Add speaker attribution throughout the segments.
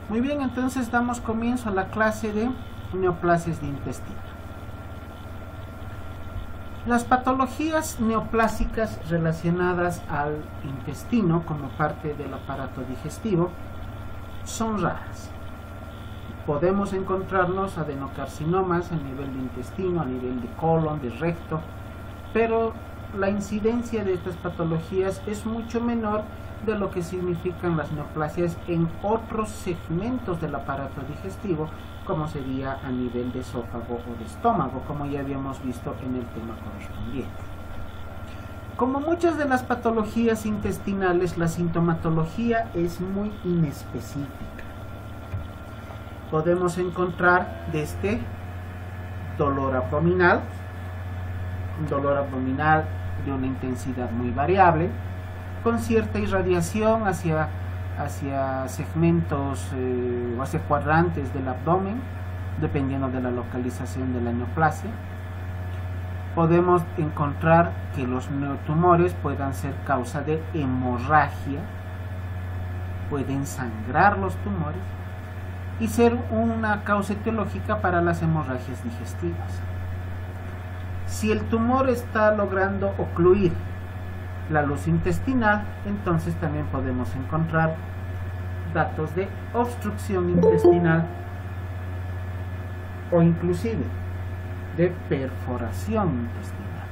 Speaker 1: Muy bien, entonces damos comienzo a la clase de neoplasias de intestino. Las patologías neoplásicas relacionadas al intestino como parte del aparato digestivo son raras. Podemos encontrarnos adenocarcinomas a nivel de intestino, a nivel de colon, de recto, pero la incidencia de estas patologías es mucho menor de lo que significan las neoplasias en otros segmentos del aparato digestivo, como sería a nivel de esófago o de estómago, como ya habíamos visto en el tema correspondiente. Como muchas de las patologías intestinales, la sintomatología es muy inespecífica. Podemos encontrar desde dolor abdominal, un dolor abdominal de una intensidad muy variable, con cierta irradiación hacia segmentos o hacia cuadrantes del abdomen, dependiendo de la localización de la neoplasia. Podemos encontrar que los neotumores puedan ser causa de hemorragia, pueden sangrar los tumores y ser una causa etiológica para las hemorragias digestivas. Si el tumor está logrando ocluir la luz intestinal, entonces también podemos encontrar datos de obstrucción intestinal o inclusive de perforación intestinal.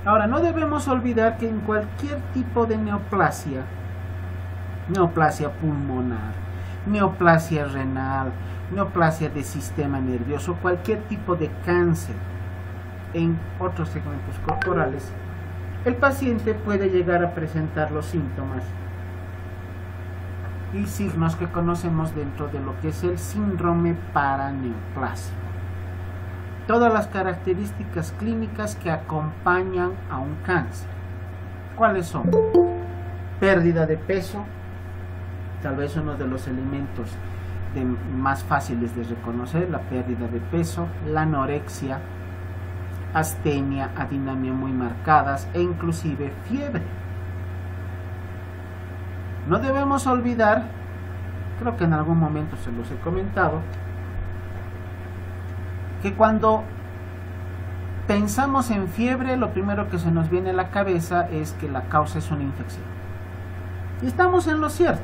Speaker 1: Ahora, no debemos olvidar que en cualquier tipo de neoplasia, neoplasia pulmonar, neoplasia renal, neoplasia de sistema nervioso, cualquier tipo de cáncer en otros segmentos corporales, el paciente puede llegar a presentar los síntomas y signos que conocemos dentro de lo que es el síndrome paraneoplásico. Todas las características clínicas que acompañan a un cáncer. ¿Cuáles son? Pérdida de peso, tal vez uno de los elementos más fáciles de reconocer, la pérdida de peso, la anorexia, astenia, adinamia muy marcadas e inclusive fiebre. No debemos olvidar, creo que en algún momento se los he comentado, que cuando pensamos en fiebre, lo primero que se nos viene a la cabeza es que la causa es una infección. Y estamos en lo cierto.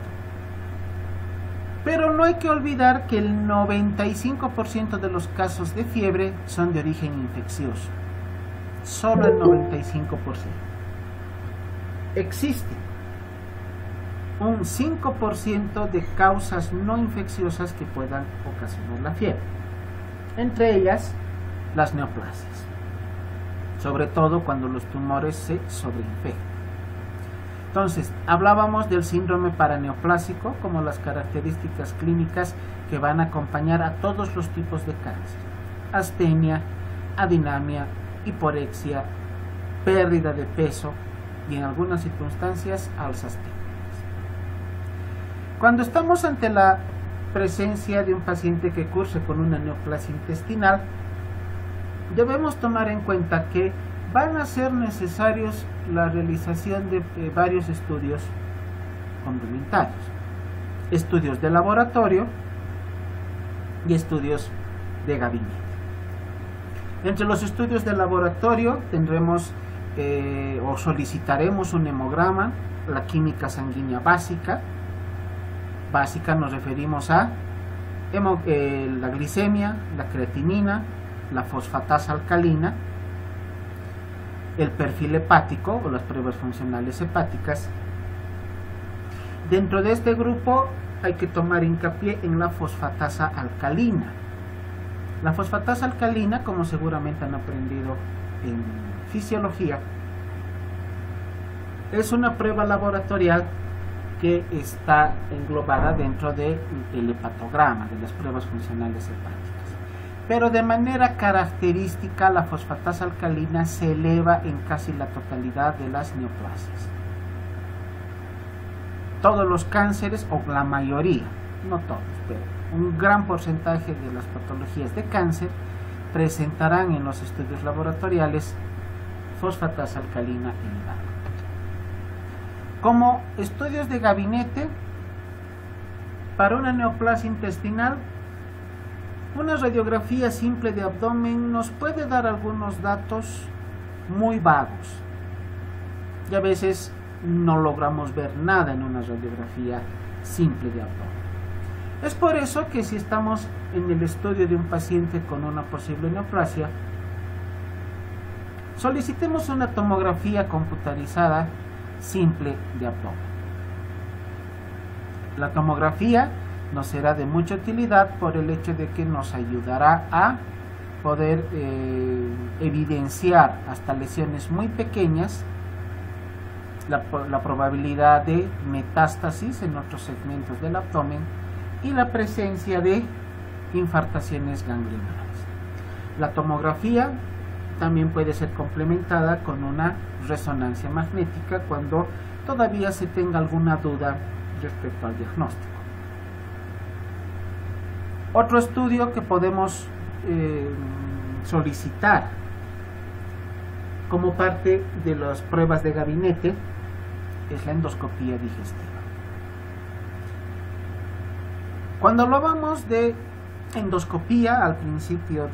Speaker 1: Pero no hay que olvidar que el 95% de los casos de fiebre son de origen infeccioso. Solo el 95%. Existe un 5% de causas no infecciosas que puedan ocasionar la fiebre. Entre ellas, las neoplasias. Sobre todo cuando los tumores se sobreinfectan. Entonces, hablábamos del síndrome paraneoplásico como las características clínicas que van a acompañar a todos los tipos de cáncer. Astenia, adinamia, hiporexia, pérdida de peso y en algunas circunstancias alzas técnicas. Cuando estamos ante la presencia de un paciente que curse con una neoplasia intestinal, debemos tomar en cuenta que van a ser necesarios la realización de varios estudios complementarios, estudios de laboratorio y estudios de gabinete. Entre los estudios de laboratorio tendremos o solicitaremos un hemograma, la química sanguínea básica. Básica nos referimos a la glicemia, la creatinina, la fosfatasa alcalina, el perfil hepático o las pruebas funcionales hepáticas. Dentro de este grupo hay que tomar hincapié en la fosfatasa alcalina. La fosfatasa alcalina, como seguramente han aprendido en fisiología, es una prueba laboratorial que está englobada dentro del hepatograma, de las pruebas funcionales hepáticas. Pero de manera característica la fosfatasa alcalina se eleva en casi la totalidad de las neoplasias. Todos los cánceres, o la mayoría, no todos, pero un gran porcentaje de las patologías de cáncer presentarán en los estudios laboratoriales fosfatasa alcalina elevada. Como estudios de gabinete, Para una neoplasia intestinal, una radiografía simple de abdomen nos puede dar algunos datos muy vagos y a veces no logramos ver nada en una radiografía simple de abdomen. Es por eso que si estamos en el estudio de un paciente con una posible neoplasia, solicitemos una tomografía computarizada simple de abdomen. La tomografía nos será de mucha utilidad por el hecho de que nos ayudará a poder evidenciar hasta lesiones muy pequeñas, la probabilidad de metástasis en otros segmentos del abdomen y la presencia de infartaciones ganglionales. La tomografía también puede ser complementada con una resonancia magnética cuando todavía se tenga alguna duda respecto al diagnóstico. Otro estudio que podemos solicitar como parte de las pruebas de gabinete es la endoscopía digestiva. Cuando hablábamos de endoscopía al principio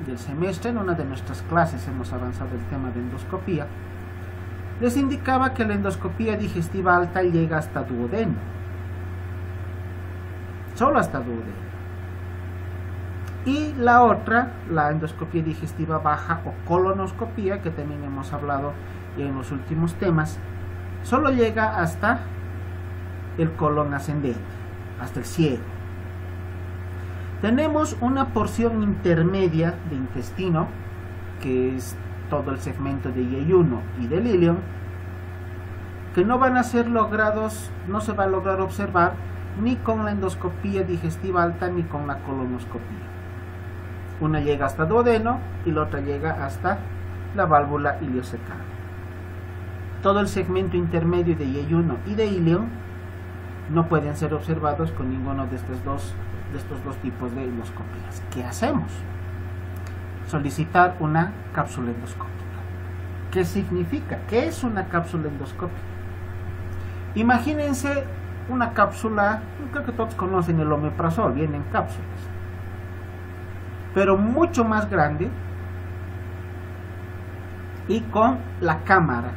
Speaker 1: del semestre, en una de nuestras clases hemos avanzado el tema de endoscopía, les indicaba que la endoscopía digestiva alta llega hasta duodeno, solo hasta duodeno. Y la otra, la endoscopía digestiva baja o colonoscopía, que también hemos hablado en los últimos temas, solo llega hasta el colon ascendente, hasta el ciego. Tenemos una porción intermedia de intestino, que es todo el segmento de yeyuno y del ilion, que no van a ser logrados, no se va a lograr observar ni con la endoscopía digestiva alta ni con la colonoscopía. Una llega hasta duodeno y la otra llega hasta la válvula iliocecal. Todo el segmento intermedio de yeyuno y de ilion no pueden ser observados con ninguno de estos dos tipos de endoscopías. ¿Qué hacemos? Solicitar una cápsula endoscópica. ¿Qué significa? ¿Qué es una cápsula endoscópica? Imagínense una cápsula, creo que todos conocen el omeprazol, viene en cápsulas, pero mucho más grande y con la cámara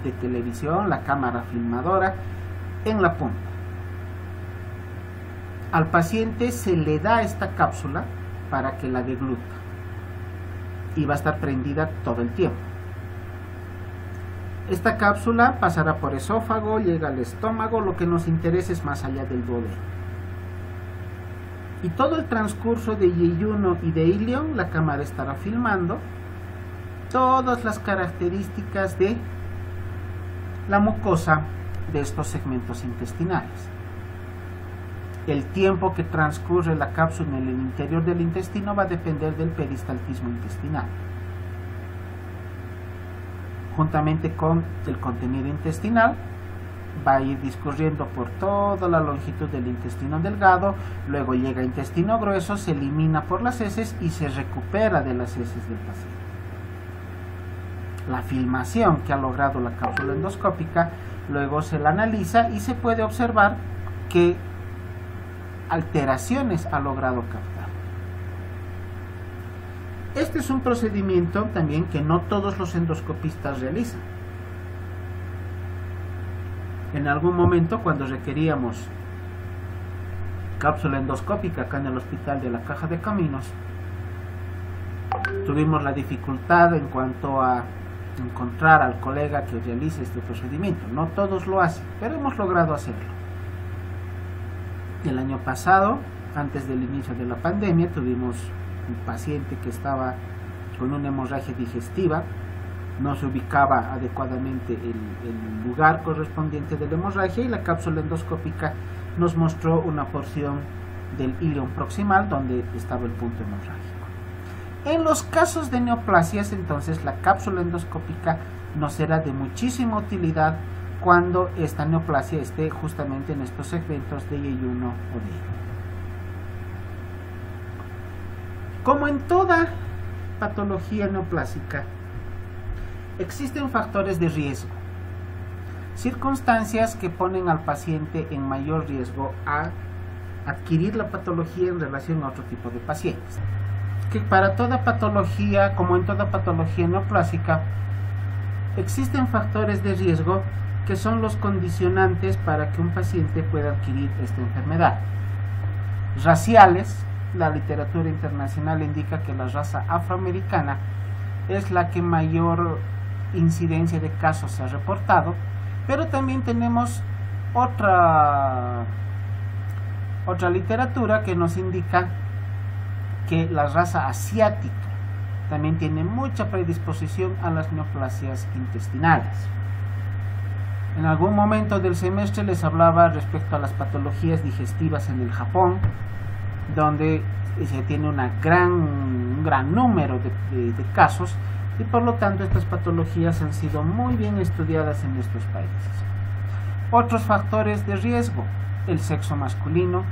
Speaker 1: de televisión, la cámara filmadora en la punta. Al paciente se le da esta cápsula para que la degluta y va a estar prendida todo el tiempo. Esta cápsula pasará por esófago, llega al estómago, lo que nos interesa es más allá del duodeno. Y todo el transcurso de yeyuno y de ilion, la cámara estará filmando todas las características de la mucosa de estos segmentos intestinales. El tiempo que transcurre la cápsula en el interior del intestino va a depender del peristaltismo intestinal, juntamente con el contenido intestinal. Va a ir discurriendo por toda la longitud del intestino delgado, luego llega a intestino grueso, se elimina por las heces y se recupera de las heces del paciente. La filmación que ha logrado la cápsula endoscópica luego se la analiza y se puede observar qué alteraciones ha logrado captar. Este es un procedimiento también que no todos los endoscopistas realizan. En algún momento, cuando requeríamos cápsula endoscópica acá en el hospital de la Caja de Caminos, tuvimos la dificultad en cuanto a encontrar al colega que realice este procedimiento. No todos lo hacen, pero hemos logrado hacerlo. El año pasado, antes del inicio de la pandemia, tuvimos un paciente que estaba con una hemorragia digestiva. No se ubicaba adecuadamente el lugar correspondiente de la hemorragia y la cápsula endoscópica nos mostró una porción del ilion proximal donde estaba el punto hemorrágico. En los casos de neoplasias, entonces, la cápsula endoscópica nos será de muchísima utilidad cuando esta neoplasia esté justamente en estos segmentos de yeyuno o de ilion. Como en toda patología neoplásica, existen factores de riesgo. circunstancias que ponen al paciente en mayor riesgo a adquirir la patología en relación a otro tipo de pacientes. Que para toda patología, como en toda patología neoplásica, existen factores de riesgo que son los condicionantes para que un paciente pueda adquirir esta enfermedad. Raciales, la literatura internacional indica que la raza afroamericana es la que mayor incidencia de casos se ha reportado, pero también tenemos otra literatura que nos indica que la raza asiática también tiene mucha predisposición a las neoplasias intestinales. En algún momento del semestre les hablaba respecto a las patologías digestivas en el Japón, donde se tiene un gran número de casos, y por lo tanto estas patologías han sido muy bien estudiadas en nuestros países. Otros factores de riesgo: el sexo masculino,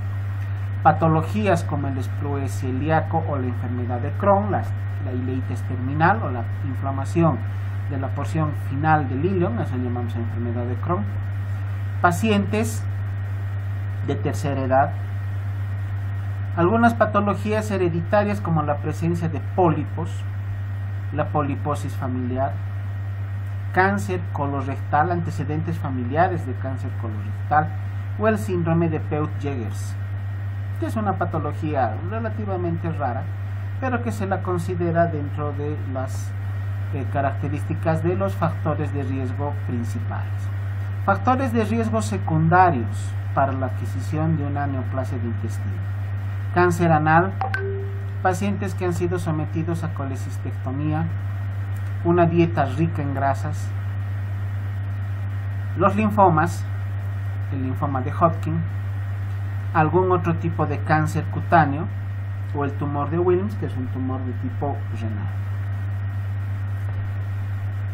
Speaker 1: patologías como el esplue celíaco o la enfermedad de Crohn, la ileitis terminal o la inflamación de la porción final del ileón, eso llamamos enfermedad de Crohn, pacientes de tercera edad, algunas patologías hereditarias como la presencia de pólipos, la poliposis familiar, cáncer colorectal, antecedentes familiares de cáncer colorectal, o el síndrome de Peutz-Jeghers, que es una patología relativamente rara, pero que se la considera dentro de las características de los factores de riesgo principales. Factores de riesgo secundarios para la adquisición de una neoplasia de intestino: cáncer anal, pacientes que han sido sometidos a colecistectomía, una dieta rica en grasas, los linfomas, el linfoma de Hodgkin, algún otro tipo de cáncer cutáneo o el tumor de Wilms, que es un tumor de tipo renal.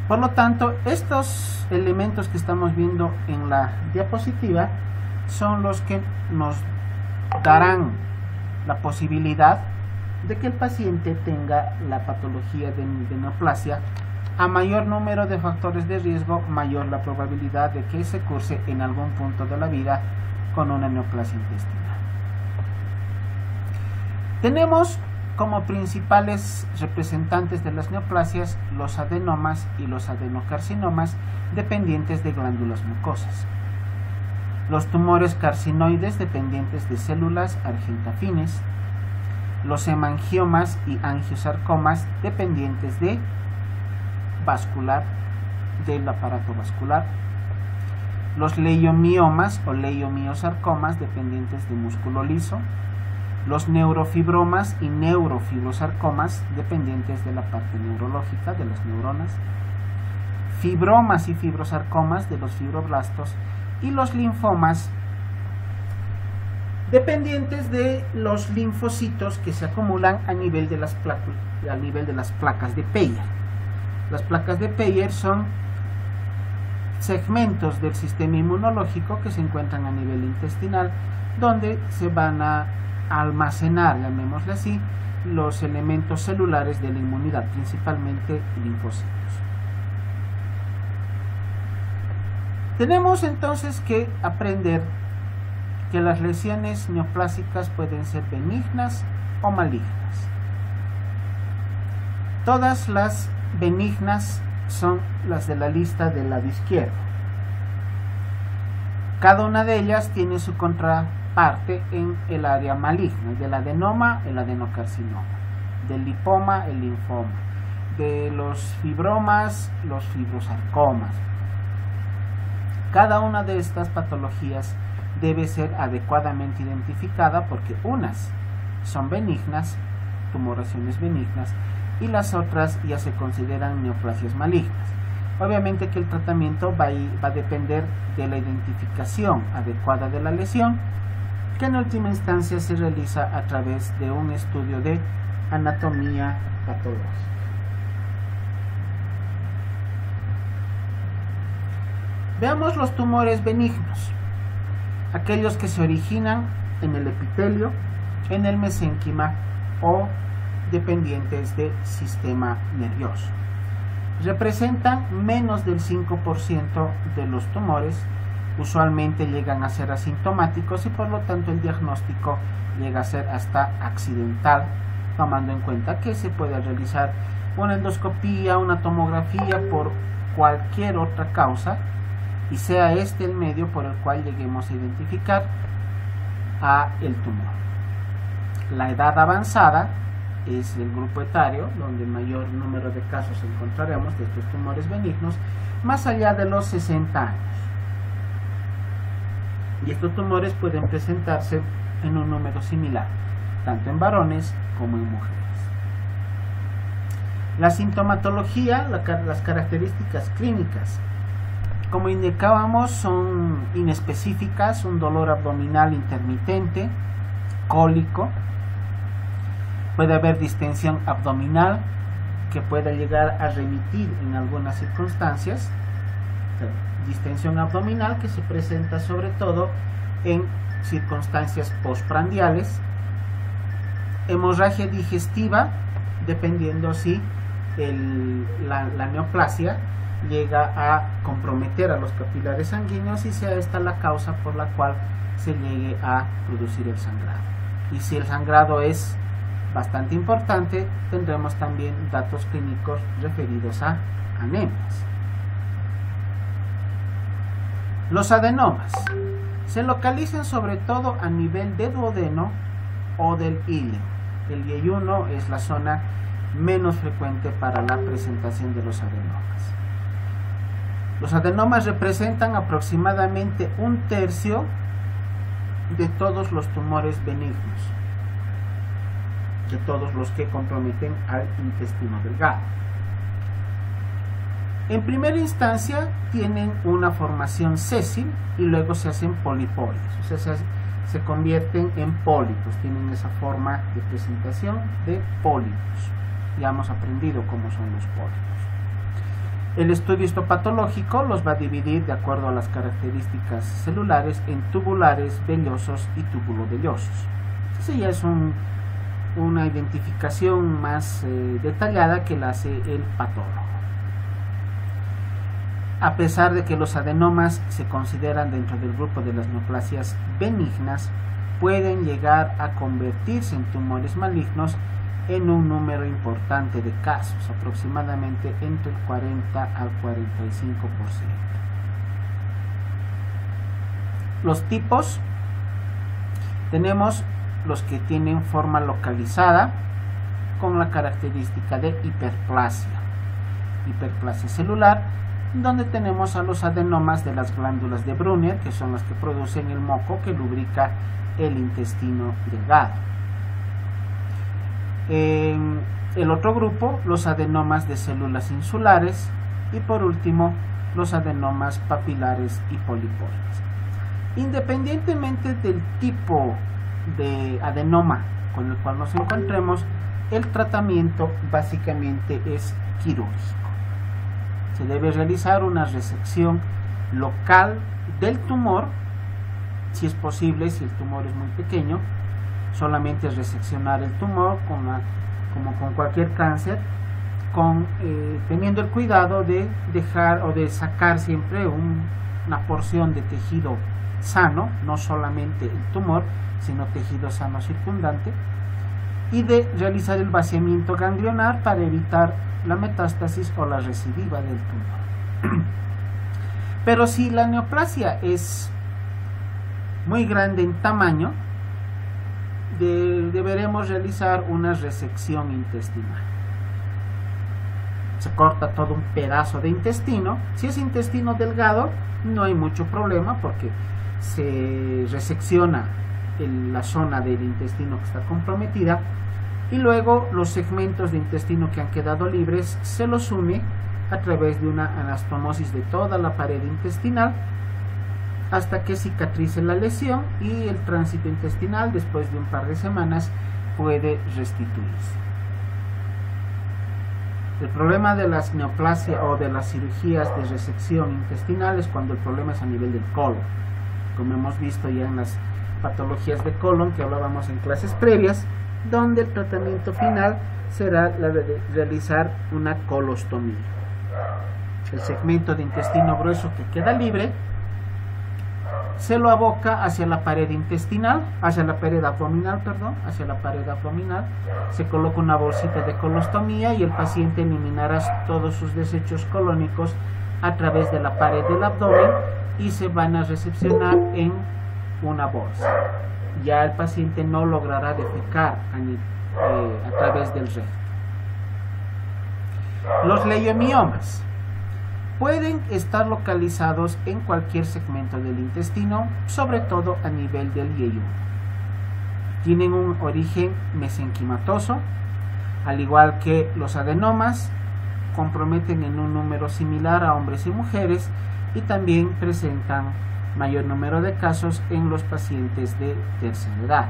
Speaker 1: Por lo tanto, estos elementos que estamos viendo en la diapositiva son los que nos darán la posibilidad de que el paciente tenga la patología de neoplasia. A mayor número de factores de riesgo, mayor la probabilidad de que se curse en algún punto de la vida con una neoplasia intestinal. Tenemos como principales representantes de las neoplasias los adenomas y los adenocarcinomas dependientes de glándulas mucosas, los tumores carcinoides dependientes de células argentafines, los hemangiomas y angiosarcomas dependientes de vascular, del aparato vascular, los leiomiomas o leiomiosarcomas dependientes de músculo liso, los neurofibromas y neurofibrosarcomas dependientes de la parte neurológica de las neuronas, fibromas y fibrosarcomas de los fibroblastos, y los linfomas dependientes de los linfocitos que se acumulan a nivel de las placas de Peyer. Las placas de Peyer son segmentos del sistema inmunológico que se encuentran a nivel intestinal, donde se van a almacenar, llamémosle así, los elementos celulares de la inmunidad, principalmente linfocitos. Tenemos entonces que aprender que las lesiones neoplásicas pueden ser benignas o malignas. Todas las benignas son las de la lista del lado izquierdo. Cada una de ellas tiene su contraparte en el área maligna: del adenoma, el adenocarcinoma; del lipoma, el linfoma; de los fibromas, los fibrosarcomas. Cada una de estas patologías debe ser adecuadamente identificada, porque unas son benignas, tumoraciones benignas, y las otras ya se consideran neoplasias malignas. Obviamente que el tratamiento va a depender de la identificación adecuada de la lesión, que en última instancia se realiza a través de un estudio de anatomía patológica. Veamos los tumores benignos, aquellos que se originan en el epitelio, en el mesénquima o dependientes del sistema nervioso. representan menos del 5% de los tumores, usualmente llegan a ser asintomáticos y por lo tanto el diagnóstico llega a ser hasta accidental, tomando en cuenta que se puede realizar una endoscopía, una tomografía por cualquier otra causa y sea este el medio por el cual lleguemos a identificar a el tumor. La edad avanzada es el grupo etario donde mayor número de casos encontraremos de estos tumores benignos, más allá de los 60 años. Y estos tumores pueden presentarse en un número similar, tanto en varones como en mujeres. La sintomatología, las características clínicas, como indicábamos, son inespecíficas, un dolor abdominal intermitente, cólico, puede haber distensión abdominal que pueda llegar a remitir en algunas circunstancias, distensión abdominal que se presenta sobre todo en circunstancias postprandiales, hemorragia digestiva, dependiendo si la neoplasia llega a comprometer a los capilares sanguíneos y sea esta la causa por la cual se llegue a producir el sangrado. Y si el sangrado es bastante importante, tendremos también datos clínicos referidos a anemias. Los adenomas se localizan sobre todo a nivel de duodeno o del íleo. El yeyuno es la zona menos frecuente para la presentación de los adenomas. Los adenomas representan aproximadamente 1/3 de todos los tumores benignos, de todos los que comprometen al intestino delgado. En primera instancia tienen una formación sésil y luego se hacen polipoides, o sea, se convierten en pólipos, tienen esa forma de presentación de pólipos. Ya hemos aprendido cómo son los pólipos. El estudio histopatológico los va a dividir de acuerdo a las características celulares en tubulares, vellosos y tubulovellosos. Esa ya es una identificación más detallada que la hace el patólogo. A pesar de que los adenomas se consideran dentro del grupo de las neoplasias benignas, pueden llegar a convertirse en tumores malignos en un número importante de casos, aproximadamente entre el 40 al 45%. Los tipos, tenemos los que tienen forma localizada con la característica de hiperplasia celular, donde tenemos a los adenomas de las glándulas de Brunner, que son las que producen el moco que lubrica el intestino delgado. El otro grupo, los adenomas de células insulares, y por último los adenomas papilares y polipoides. Independientemente del tipo de adenoma con el cual nos encontremos, el tratamiento básicamente es quirúrgico. Se debe realizar una resección local del tumor, si es posible, si el tumor es muy pequeño, solamente reseccionar el tumor como con cualquier cáncer, teniendo el cuidado de dejar o de sacar siempre una porción de tejido sano, no solamente el tumor, sino tejido sano circundante, y de realizar el vaciamiento ganglionar para evitar la metástasis o la recidiva del tumor. Pero si la neoplasia es muy grande en tamaño, deberemos realizar una resección intestinal. Se corta todo un pedazo de intestino. Si es intestino delgado, no hay mucho problema porque se resecciona la zona del intestino que está comprometida y luego los segmentos de intestino que han quedado libres se los une a través de una anastomosis de toda la pared intestinal hasta que cicatrice la lesión y el tránsito intestinal después de un par de semanas puede restituirse. El problema de las neoplasias o de las cirugías de resección intestinal es cuando el problema es a nivel del colon, como hemos visto ya en las patologías de colon que hablábamos en clases previas, donde el tratamiento final será la de realizar una colostomía. el segmento de intestino grueso que queda libre, se lo aboca hacia la pared intestinal, hacia la pared abdominal, se coloca una bolsita de colostomía y el paciente eliminará todos sus desechos colónicos a través de la pared del abdomen y se van a recepcionar en una bolsa. Ya el paciente no logrará defecar a través del recto. Los leiomiomas pueden estar localizados en cualquier segmento del intestino, sobre todo a nivel del yeyuno. Tienen un origen mesenquimatoso, al igual que los adenomas, comprometen en un número similar a hombres y mujeres y también presentan mayor número de casos en los pacientes de tercera edad.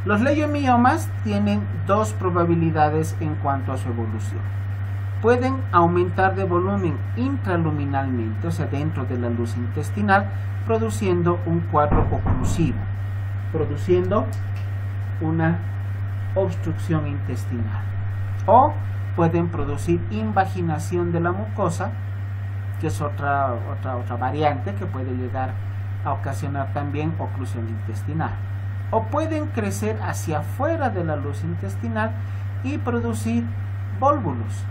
Speaker 1: Los leiomiomas tienen dos probabilidades en cuanto a su evolución. Pueden aumentar de volumen intraluminalmente, o sea, dentro de la luz intestinal, produciendo un cuadro oclusivo, produciendo una obstrucción intestinal. O pueden producir invaginación de la mucosa, que es otra variante que puede llegar a ocasionar también oclusión intestinal. O pueden crecer hacia afuera de la luz intestinal y producir vólvulos.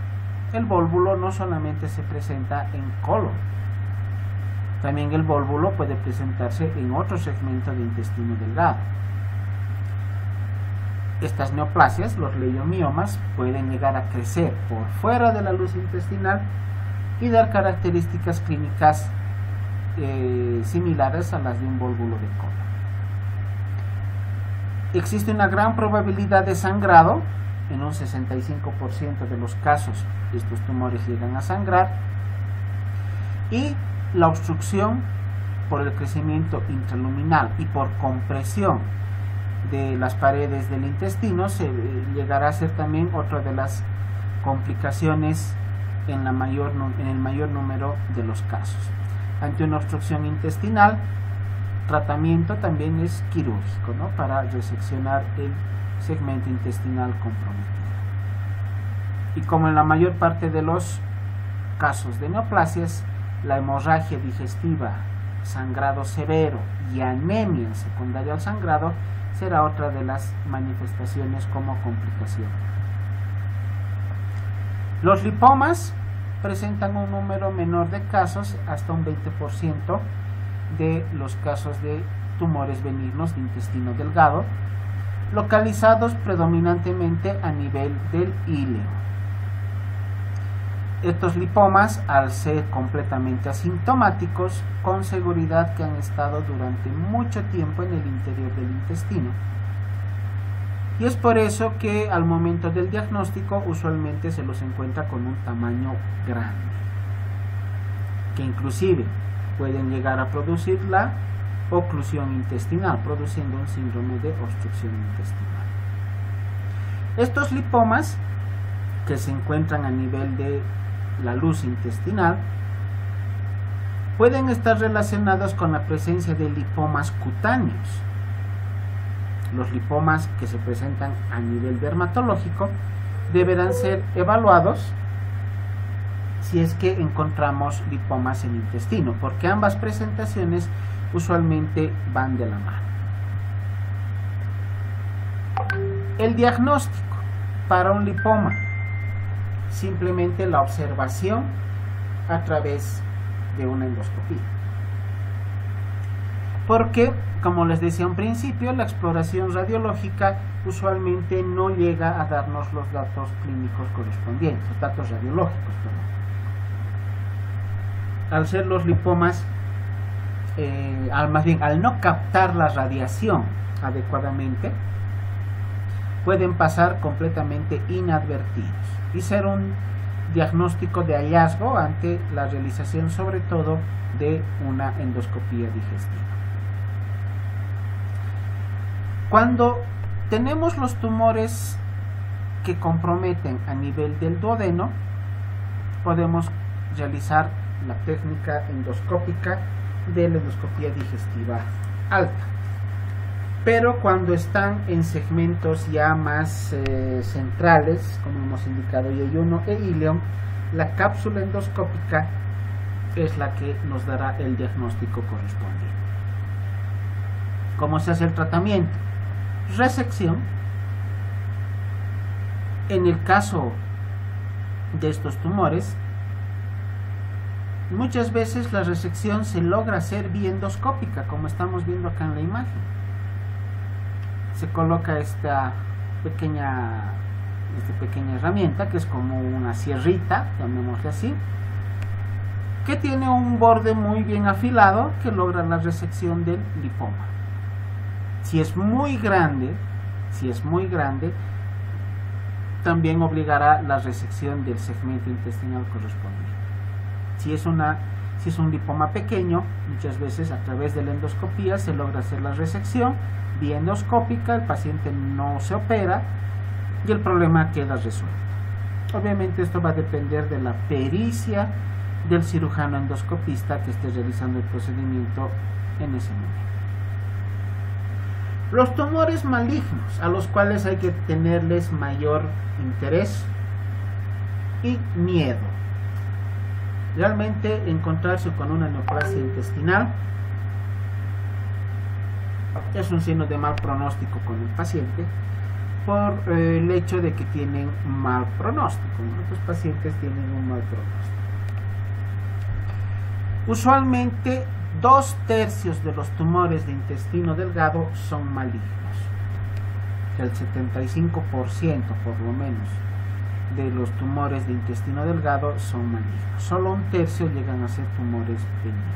Speaker 1: El vólvulo no solamente se presenta en colon, también el vólvulo puede presentarse en otro segmento de intestino delgado. Estas neoplasias, los leiomiomas, pueden llegar a crecer por fuera de la luz intestinal y dar características clínicas similares a las de un vólvulo de colon. Existe una gran probabilidad de sangrado. En un 65% de los casos estos tumores llegan a sangrar, y la obstrucción por el crecimiento intraluminal y por compresión de las paredes del intestino se llegará a ser también otra de las complicaciones en el mayor número de los casos. Ante una obstrucción intestinal, tratamiento también es quirúrgico, ¿no?, para reseccionar el segmento intestinal comprometido. Y como en la mayor parte de los casos de neoplasias, la hemorragia digestiva, sangrado severo y anemia secundaria al sangrado será otra de las manifestaciones como complicación. Los lipomas presentan un número menor de casos, hasta un 20% de los casos de tumores benignos de intestino delgado, localizados predominantemente a nivel del íleo. Estos lipomas, al ser completamente asintomáticos, con seguridad que han estado durante mucho tiempo en el interior del intestino. Y es por eso que al momento del diagnóstico usualmente se los encuentra con un tamaño grande, que inclusive pueden llegar a producir la oclusión intestinal, produciendo un síndrome de obstrucción intestinal. Estos lipomas, que se encuentran a nivel de la luz intestinal, pueden estar relacionados con la presencia de lipomas cutáneos. Los lipomas que se presentan a nivel dermatológico deberán ser evaluados si es que encontramos lipomas en el intestino, porque ambas presentaciones usualmente van de la mano. El diagnóstico para un lipoma: simplemente la observación a través de una endoscopía. Porque, como les decía en principio, la exploración radiológica usualmente no llega a darnos los datos clínicos correspondientes, los datos radiológicos, perdón. Al ser los lipomas, al no captar la radiación adecuadamente, pueden pasar completamente inadvertidos y ser un diagnóstico de hallazgo ante la realización sobre todo de una endoscopía digestiva. Cuando tenemos los tumores que comprometen a nivel del duodeno, podemos realizar la técnica endoscópica de la endoscopía digestiva alta. pero cuando están en segmentos ya más centrales, como hemos indicado yeyuno e íleon, la cápsula endoscópica es la que nos dará el diagnóstico correspondiente. ¿Cómo se hace el tratamiento? Resección. En el caso de estos tumores, muchas veces la resección se logra hacer vía endoscópica, como estamos viendo acá en la imagen. Se coloca esta pequeña herramienta, que es como una sierrita, llamémosle así, que tiene un borde muy bien afilado que logra la resección del lipoma. Si es muy grande, también obligará la resección del segmento intestinal correspondiente. Si es un lipoma pequeño, muchas veces a través de la endoscopía se logra hacer la resección vía endoscópica, el paciente no se opera y el problema queda resuelto. Obviamente esto va a depender de la pericia del cirujano endoscopista que esté realizando el procedimiento en ese momento. Los tumores malignos, a los cuales hay que tenerles mayor interés y miedo. Realmente encontrarse con una neoplasia intestinal es un signo de mal pronóstico con el paciente por el hecho de que tienen mal pronóstico. Muchos pacientes tienen un mal pronóstico. Usualmente 2/3 de los tumores de intestino delgado son malignos. El 75% por lo menos de los tumores de intestino delgado son malignos. Solo 1/3 llegan a ser tumores benignos.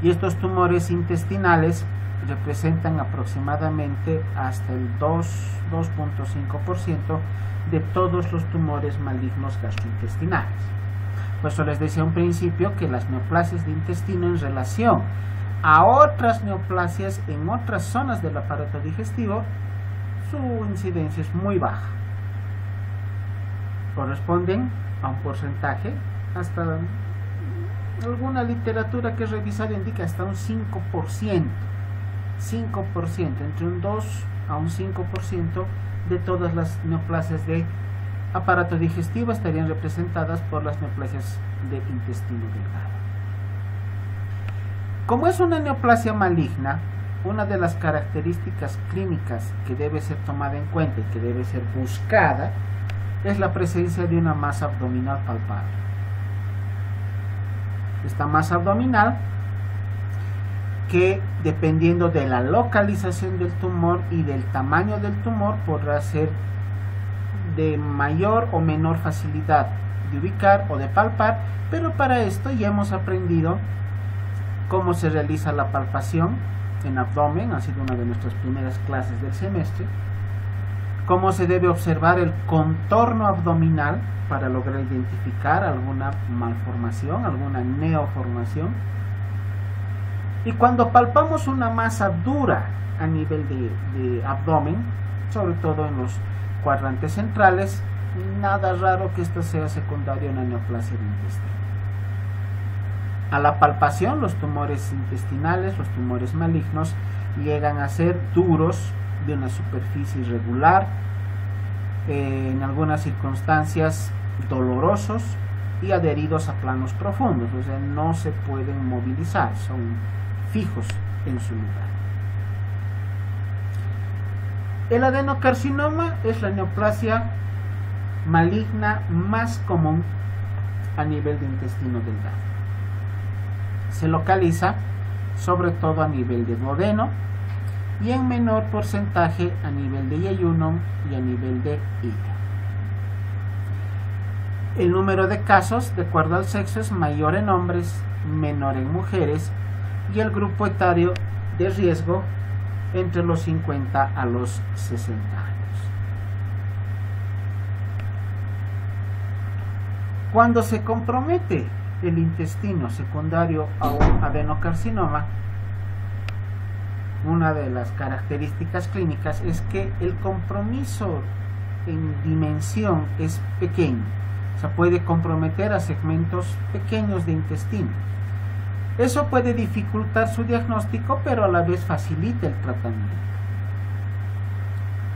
Speaker 1: Y estos tumores intestinales representan aproximadamente hasta el 2.5% de todos los tumores malignos gastrointestinales. Por eso les decía a un principio que las neoplasias de intestino en relación a otras neoplasias en otras zonas del aparato digestivo, su incidencia es muy baja. Corresponden a un porcentaje, hasta alguna literatura que he revisado indica hasta un 5%, entre un 2 a un 5% de todas las neoplasias de aparato digestivo estarían representadas por las neoplasias de intestino delgado. Como es una neoplasia maligna, una de las características clínicas que debe ser tomada en cuenta y que debe ser buscada es la presencia de una masa abdominal palpable. Esta masa abdominal, que dependiendo de la localización del tumor y del tamaño del tumor, podrá ser de mayor o menor facilidad de ubicar o de palpar, pero para esto ya hemos aprendido cómo se realiza la palpación en abdomen, ha sido una de nuestras primeras clases del semestre, cómo se debe observar el contorno abdominal para lograr identificar alguna malformación, alguna neoformación, y cuando palpamos una masa dura a nivel de abdomen, sobre todo en los cuadrantes centrales, nada raro que esto sea secundario a una neoplasia de intestino. A la palpación, los tumores intestinales, los tumores malignos, llegan a ser duros, de una superficie irregular, en algunas circunstancias dolorosos y adheridos a planos profundos, o sea, no se pueden movilizar, son fijos en su lugar. El adenocarcinoma es la neoplasia maligna más común a nivel de intestino delgado. Se localiza sobre todo a nivel de duodeno y en menor porcentaje a nivel de yeyunum y a nivel de íleo. El número de casos, de acuerdo al sexo, es mayor en hombres, menor en mujeres, y el grupo etario de riesgo entre los 50 a los 60 años. Cuando se compromete el intestino secundario a un adenocarcinoma, una de las características clínicas es que el compromiso en dimensión es pequeño, o sea, puede comprometer a segmentos pequeños de intestino. Eso puede dificultar su diagnóstico, pero a la vez facilita el tratamiento.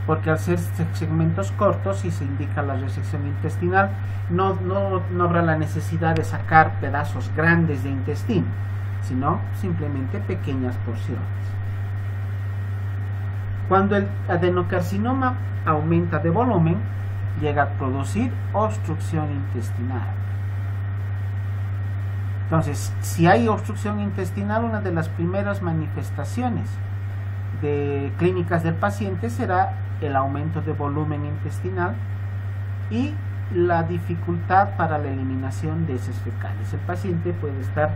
Speaker 1: Porque al ser segmentos cortos, si se indica la resección intestinal, no habrá la necesidad de sacar pedazos grandes de intestino, sino simplemente pequeñas porciones. Cuando el adenocarcinoma aumenta de volumen, llega a producir obstrucción intestinal. Entonces, si hay obstrucción intestinal, una de las primeras manifestaciones clínicas del paciente será el aumento de volumen intestinal y la dificultad para la eliminación de heces fecales. El paciente puede estar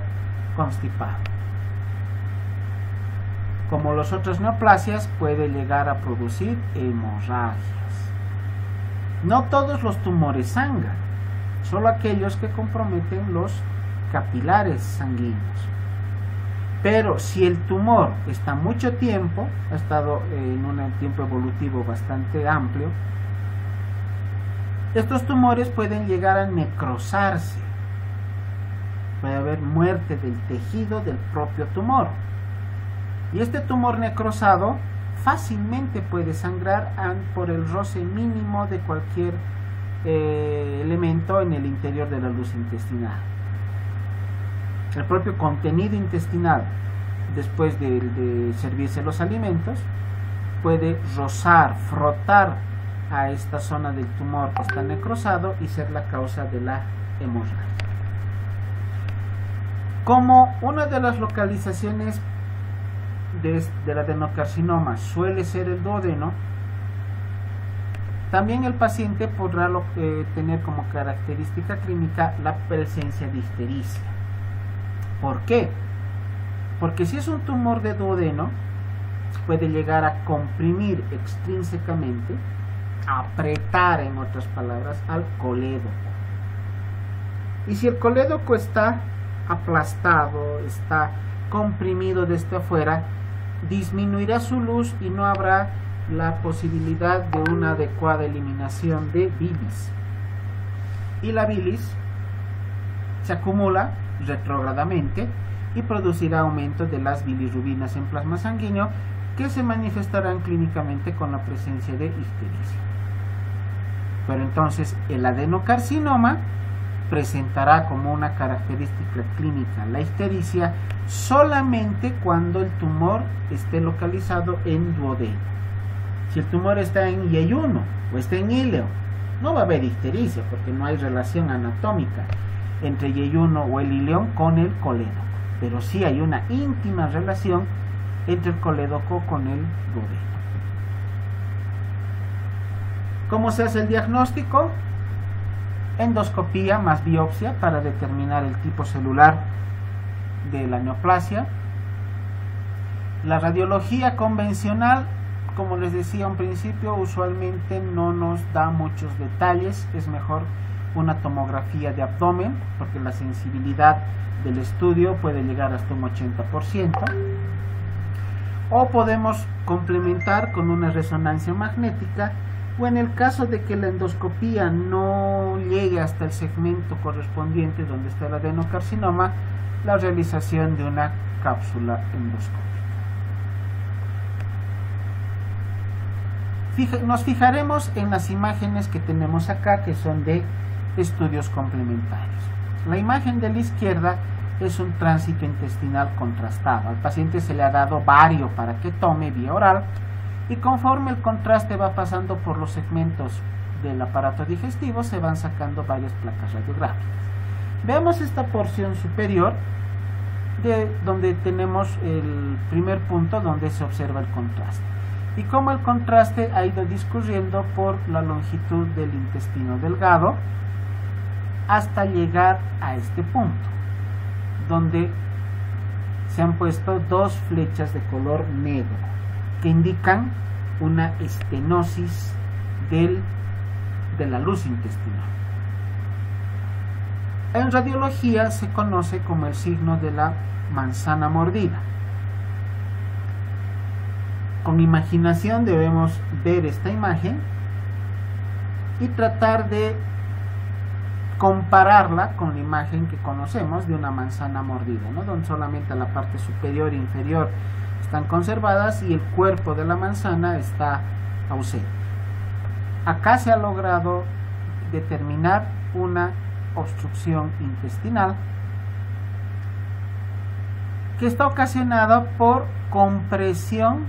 Speaker 1: constipado. Como las otras neoplasias, puede llegar a producir hemorragias. No todos los tumores sangran, solo aquellos que comprometen los capilares sanguíneos. Pero si el tumor está mucho tiempo, ha estado en un tiempo evolutivo bastante amplio, estos tumores pueden llegar a necrosarse. Puede haber muerte del tejido del propio tumor. Y este tumor necrosado fácilmente puede sangrar por el roce mínimo de cualquier elemento en el interior de la luz intestinal. El propio contenido intestinal, después de servirse los alimentos, puede rozar, frotar a esta zona del tumor que está necrosado y ser la causa de la hemorragia. Como una de las localizaciones del adenocarcinoma suele ser el duodeno, también el paciente podrá tener como característica clínica la presencia de ictericia. ¿Por qué? Porque si es un tumor de duodeno, puede llegar a comprimir extrínsecamente, apretar, en otras palabras, al colédoco. Y si el colédoco está aplastado, está comprimido desde afuera, disminuirá su luz y no habrá la posibilidad de una adecuada eliminación de bilis. Y la bilis se acumula retrógradamente y producirá aumento de las bilirrubinas en plasma sanguíneo, que se manifestarán clínicamente con la presencia de ictericia. Pero entonces el adenocarcinoma presentará como una característica clínica la ictericia solamente cuando el tumor esté localizado en duodeno. Si el tumor está en yeyuno o está en íleo, no va a haber ictericia porque no hay relación anatómica entre yeyuno o el ileón con el colédoco, pero sí hay una íntima relación entre el colédoco con el duodeno. ¿Cómo se hace el diagnóstico? Endoscopía más biopsia para determinar el tipo celular de la neoplasia. La radiología convencional, como les decía un principio, usualmente no nos da muchos detalles. Es mejor una tomografía de abdomen porque la sensibilidad del estudio puede llegar hasta un 80%. O podemos complementar con una resonancia magnética, o en el caso de que la endoscopía no llegue hasta el segmento correspondiente donde está el adenocarcinoma, la realización de una cápsula endoscópica. Nos fijaremos en las imágenes que tenemos acá, que son de estudios complementarios. La imagen de la izquierda es un tránsito intestinal contrastado. Al paciente se le ha dado bario para que tome vía oral, y conforme el contraste va pasando por los segmentos del aparato digestivo, se van sacando varias placas radiográficas. Veamos esta porción superior, donde tenemos el primer punto donde se observa el contraste. Y cómo el contraste ha ido discurriendo por la longitud del intestino delgado hasta llegar a este punto, donde se han puesto dos flechas de color negro que indican una estenosis de la luz intestinal. En radiología se conoce como el signo de la manzana mordida. Con imaginación debemos ver esta imagen y tratar de compararla con la imagen que conocemos de una manzana mordida, ¿no? Donde solamente la parte superior e inferior están conservadas y el cuerpo de la manzana está ausente. Acá se ha logrado determinar una obstrucción intestinal que está ocasionada por compresión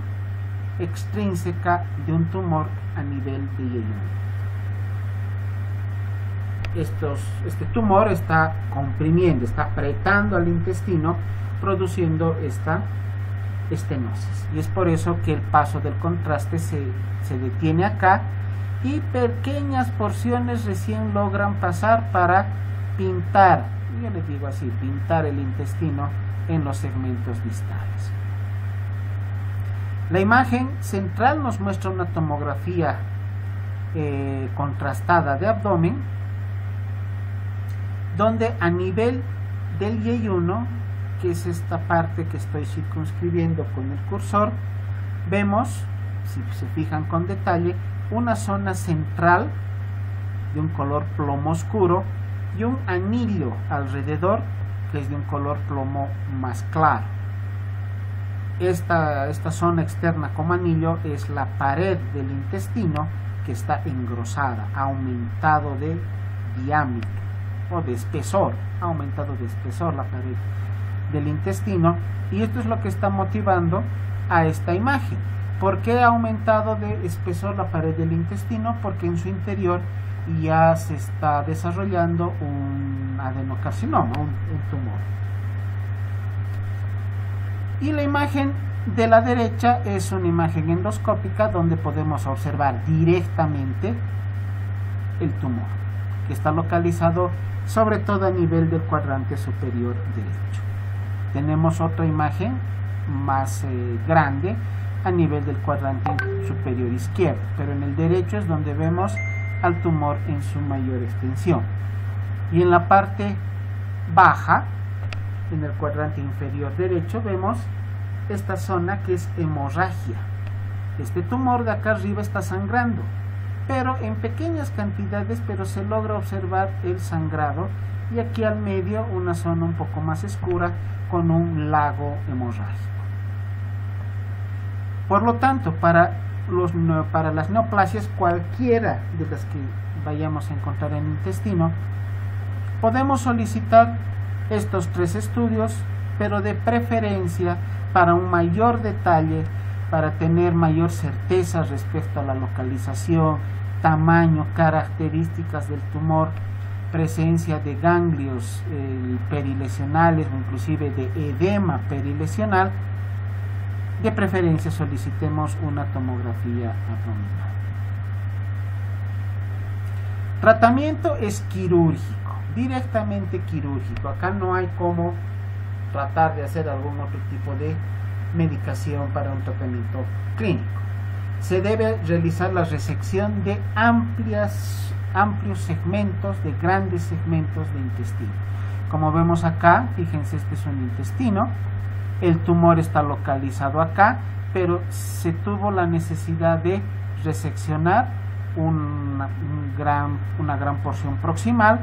Speaker 1: extrínseca de un tumor a nivel de yeyuno. Este tumor está comprimiendo, está apretando al intestino, produciendo esta estenosis. Y es por eso que el paso del contraste se detiene acá y pequeñas porciones recién logran pasar para pintar, yo les digo así, pintar el intestino en los segmentos distales. La imagen central nos muestra una tomografía contrastada de abdomen, donde a nivel del yeyuno, que es esta parte que estoy circunscribiendo con el cursor, vemos, si se fijan con detalle, una zona central de un color plomo oscuro y un anillo alrededor que es de un color plomo más claro. Esta zona externa como anillo es la pared del intestino, que está engrosada, ha aumentado de diámetro o de espesor, ha aumentado de espesor la pared del intestino, y esto es lo que está motivando a esta imagen. ¿Por qué ha aumentado de espesor la pared del intestino? Porque en su interior ya se está desarrollando un adenocarcinoma, un tumor. Y la imagen de la derecha es una imagen endoscópica donde podemos observar directamente el tumor, que está localizado sobre todo a nivel del cuadrante superior derecho. Tenemos otra imagen más grande a nivel del cuadrante superior izquierdo, pero en el derecho es donde vemos al tumor en su mayor extensión. Y en la parte baja, en el cuadrante inferior derecho, vemos esta zona que es hemorragia. Este tumor de acá arriba está sangrando, pero en pequeñas cantidades, pero se logra observar el sangrado, y aquí al medio una zona un poco más oscura con un lago hemorrágico. Por lo tanto, para las neoplasias, cualquiera de las que vayamos a encontrar en el intestino, podemos solicitar estos 3 estudios, pero de preferencia para un mayor detalle, para tener mayor certeza respecto a la localización, tamaño, características del tumor, presencia de ganglios perilesionales o inclusive de edema perilesional. De preferencia solicitemos una tomografía abdominal. Tratamiento es quirúrgico, directamente quirúrgico. Acá no hay como tratar de hacer algún otro tipo de medicación para un tratamiento clínico. Se debe realizar la resección de amplios segmentos, de grandes segmentos de intestino. Como vemos acá, fíjense, este es un intestino. El tumor está localizado acá, pero se tuvo la necesidad de reseccionar una gran porción proximal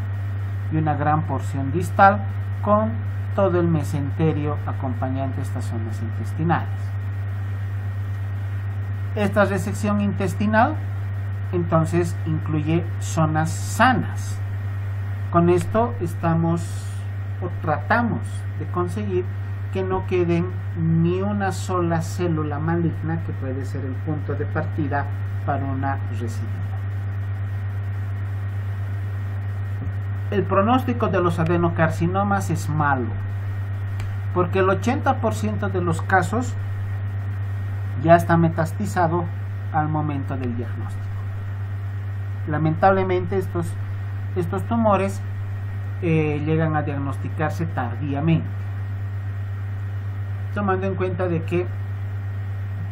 Speaker 1: y una gran porción distal, con todo el mesenterio acompañante a estas zonas intestinales. Esta resección intestinal entonces incluye zonas sanas. Con esto tratamos de conseguir que no queden ni una sola célula maligna, que puede ser el punto de partida para una recidiva. El pronóstico de los adenocarcinomas es malo, porque el 80% de los casos ya está metastizado al momento del diagnóstico. Lamentablemente estos tumores llegan a diagnosticarse tardíamente, tomando en cuenta de que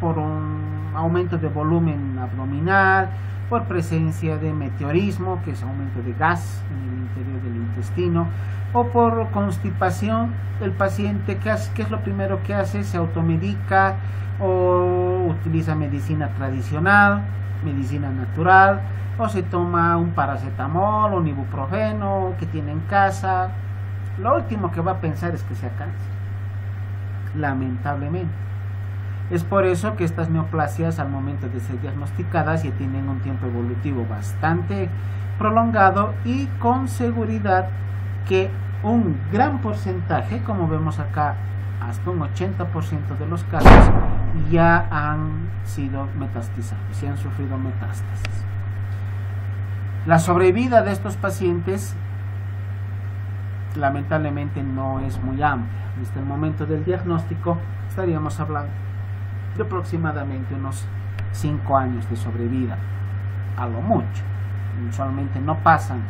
Speaker 1: por un aumento de volumen abdominal, por presencia de meteorismo, que es aumento de gas en el interior del intestino, o por constipación, el paciente, ¿qué es lo primero que hace? Se automedica o utiliza medicina tradicional, medicina natural, o se toma un paracetamol, un ibuprofeno que tiene en casa, lo último que va a pensar es que sea cáncer, lamentablemente. Es por eso que estas neoplasias, al momento de ser diagnosticadas, ya tienen un tiempo evolutivo bastante prolongado y con seguridad que un gran porcentaje, como vemos acá, hasta un 80% de los casos ya han sido metastizados, y han sufrido metástasis. La sobrevida de estos pacientes lamentablemente no es muy amplia. Desde el momento del diagnóstico estaríamos hablando de aproximadamente unos 5 años de sobrevida, a lo mucho. Usualmente no pasan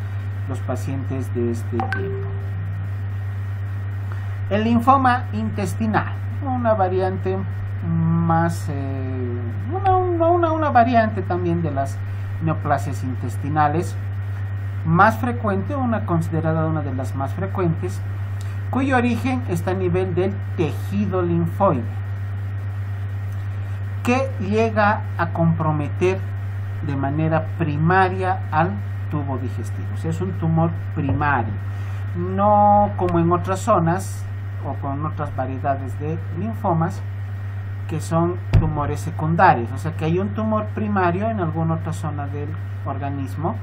Speaker 1: los pacientes de este tiempo. El linfoma intestinal, una variante más, una variante también de las neoplasias intestinales, más frecuente, considerada una de las más frecuentes, cuyo origen está a nivel del tejido linfoide, que llega a comprometer de manera primaria al tubo digestivo. O sea, es un tumor primario, no como en otras zonas o con otras variedades de linfomas que son tumores secundarios. O sea, que hay un tumor primario en alguna otra zona del organismo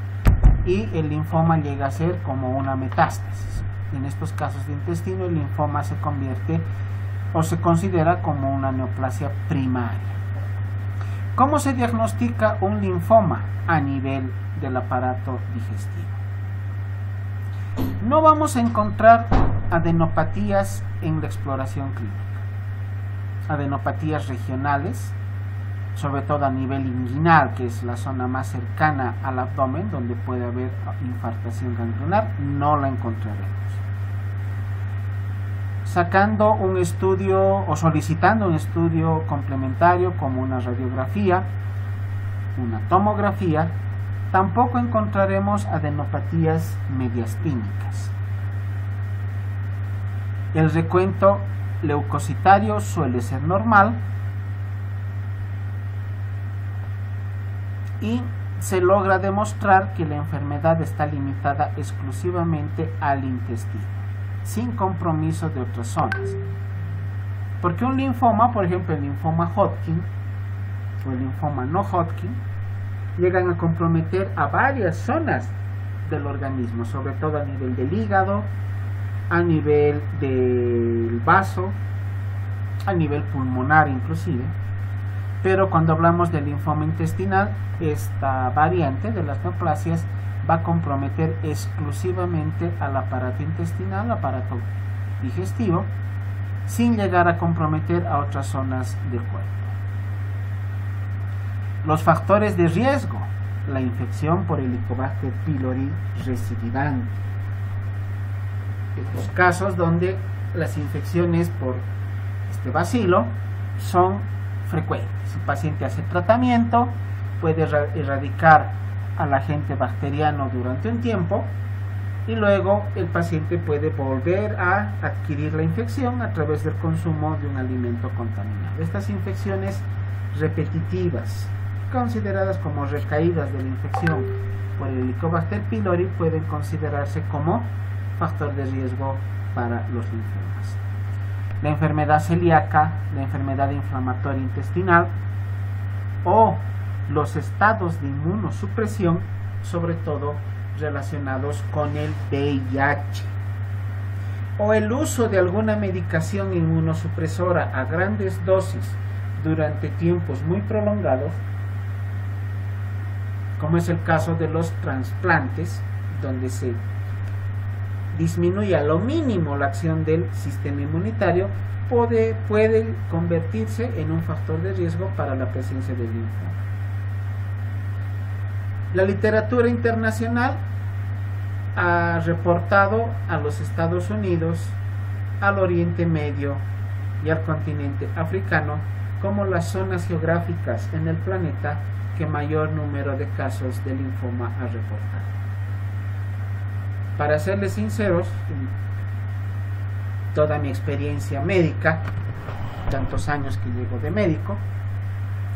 Speaker 1: y el linfoma llega a ser como una metástasis. En estos casos de intestino, el linfoma se convierte o se considera como una neoplasia primaria. ¿Cómo se diagnostica un linfoma a nivel del aparato digestivo? No vamos a encontrar adenopatías en la exploración clínica. Adenopatías regionales, sobre todo a nivel inguinal, que es la zona más cercana al abdomen, donde puede haber infartación ganglionar, no la encontraremos. Sacando un estudio o solicitando un estudio complementario como una radiografía, una tomografía, tampoco encontraremos adenopatías mediastínicas. El recuento leucocitario suele ser normal y se logra demostrar que la enfermedad está limitada exclusivamente al intestino, sin compromiso de otras zonas. Porque un linfoma, por ejemplo el linfoma Hodgkin o el linfoma no Hodgkin, llegan a comprometer a varias zonas del organismo, sobre todo a nivel del hígado, a nivel del vaso, a nivel pulmonar inclusive. Pero cuando hablamos del linfoma intestinal, esta variante de las neoplasias va a comprometer exclusivamente al aparato intestinal, al aparato digestivo, sin llegar a comprometer a otras zonas del cuerpo. Los factores de riesgo: la infección por Helicobacter pylori recidivante. Estos casos donde las infecciones por este bacilo son frecuentes. El paciente hace tratamiento, puede erradicar al agente bacteriano durante un tiempo y luego el paciente puede volver a adquirir la infección a través del consumo de un alimento contaminado. Estas infecciones repetitivas, consideradas como recaídas de la infección por el Helicobacter pylori, pueden considerarse como factor de riesgo para los linfomas. La enfermedad celíaca, la enfermedad inflamatoria intestinal o los estados de inmunosupresión, sobre todo relacionados con el VIH, o el uso de alguna medicación inmunosupresora a grandes dosis durante tiempos muy prolongados, como es el caso de los trasplantes, donde se disminuye a lo mínimo la acción del sistema inmunitario, puede convertirse en un factor de riesgo para la presencia del linfoma. La literatura internacional ha reportado a los Estados Unidos, al Oriente Medio y al continente africano como las zonas geográficas en el planeta que mayor número de casos de linfoma ha reportado. Para serles sinceros, en toda mi experiencia médica, tantos años que llevo de médico,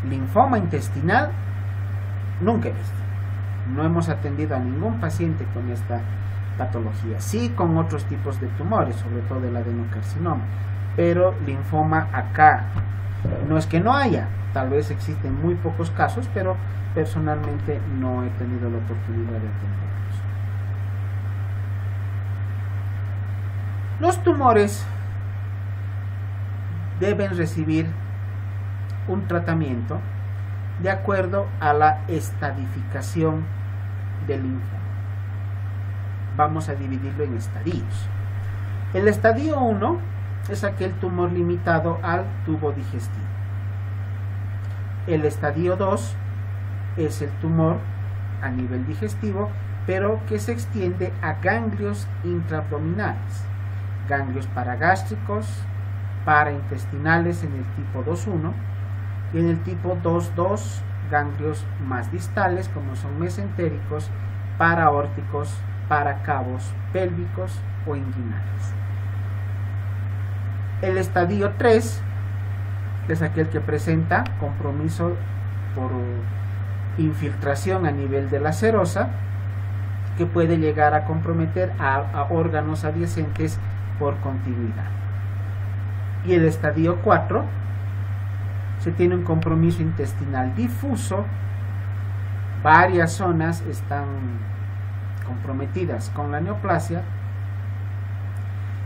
Speaker 1: linfoma intestinal nunca he visto. no hemos atendido a ningún paciente con esta patología, sí con otros tipos de tumores, sobre todo el adenocarcinoma, pero linfoma acá no es que no haya, tal vez existen muy pocos casos, pero personalmente no he tenido la oportunidad de atenderlos. Los tumores deben recibir un tratamiento de acuerdo a la estadificación del linfoma. Vamos a dividirlo en estadios. El estadio 1 es aquel tumor limitado al tubo digestivo. El estadio 2 es el tumor a nivel digestivo, pero que se extiende a ganglios intraabdominales, ganglios paragástricos, paraintestinales en el tipo 2.1 y en el tipo 2.2 ganglios más distales como son mesentéricos, paraórticos, paracavos pélvicos o inguinales. El estadio 3 es aquel que presenta compromiso por infiltración a nivel de la serosa, que puede llegar a comprometer a órganos adyacentes por continuidad. Y el estadio 4 se tiene un compromiso intestinal difuso, varias zonas están comprometidas con la neoplasia,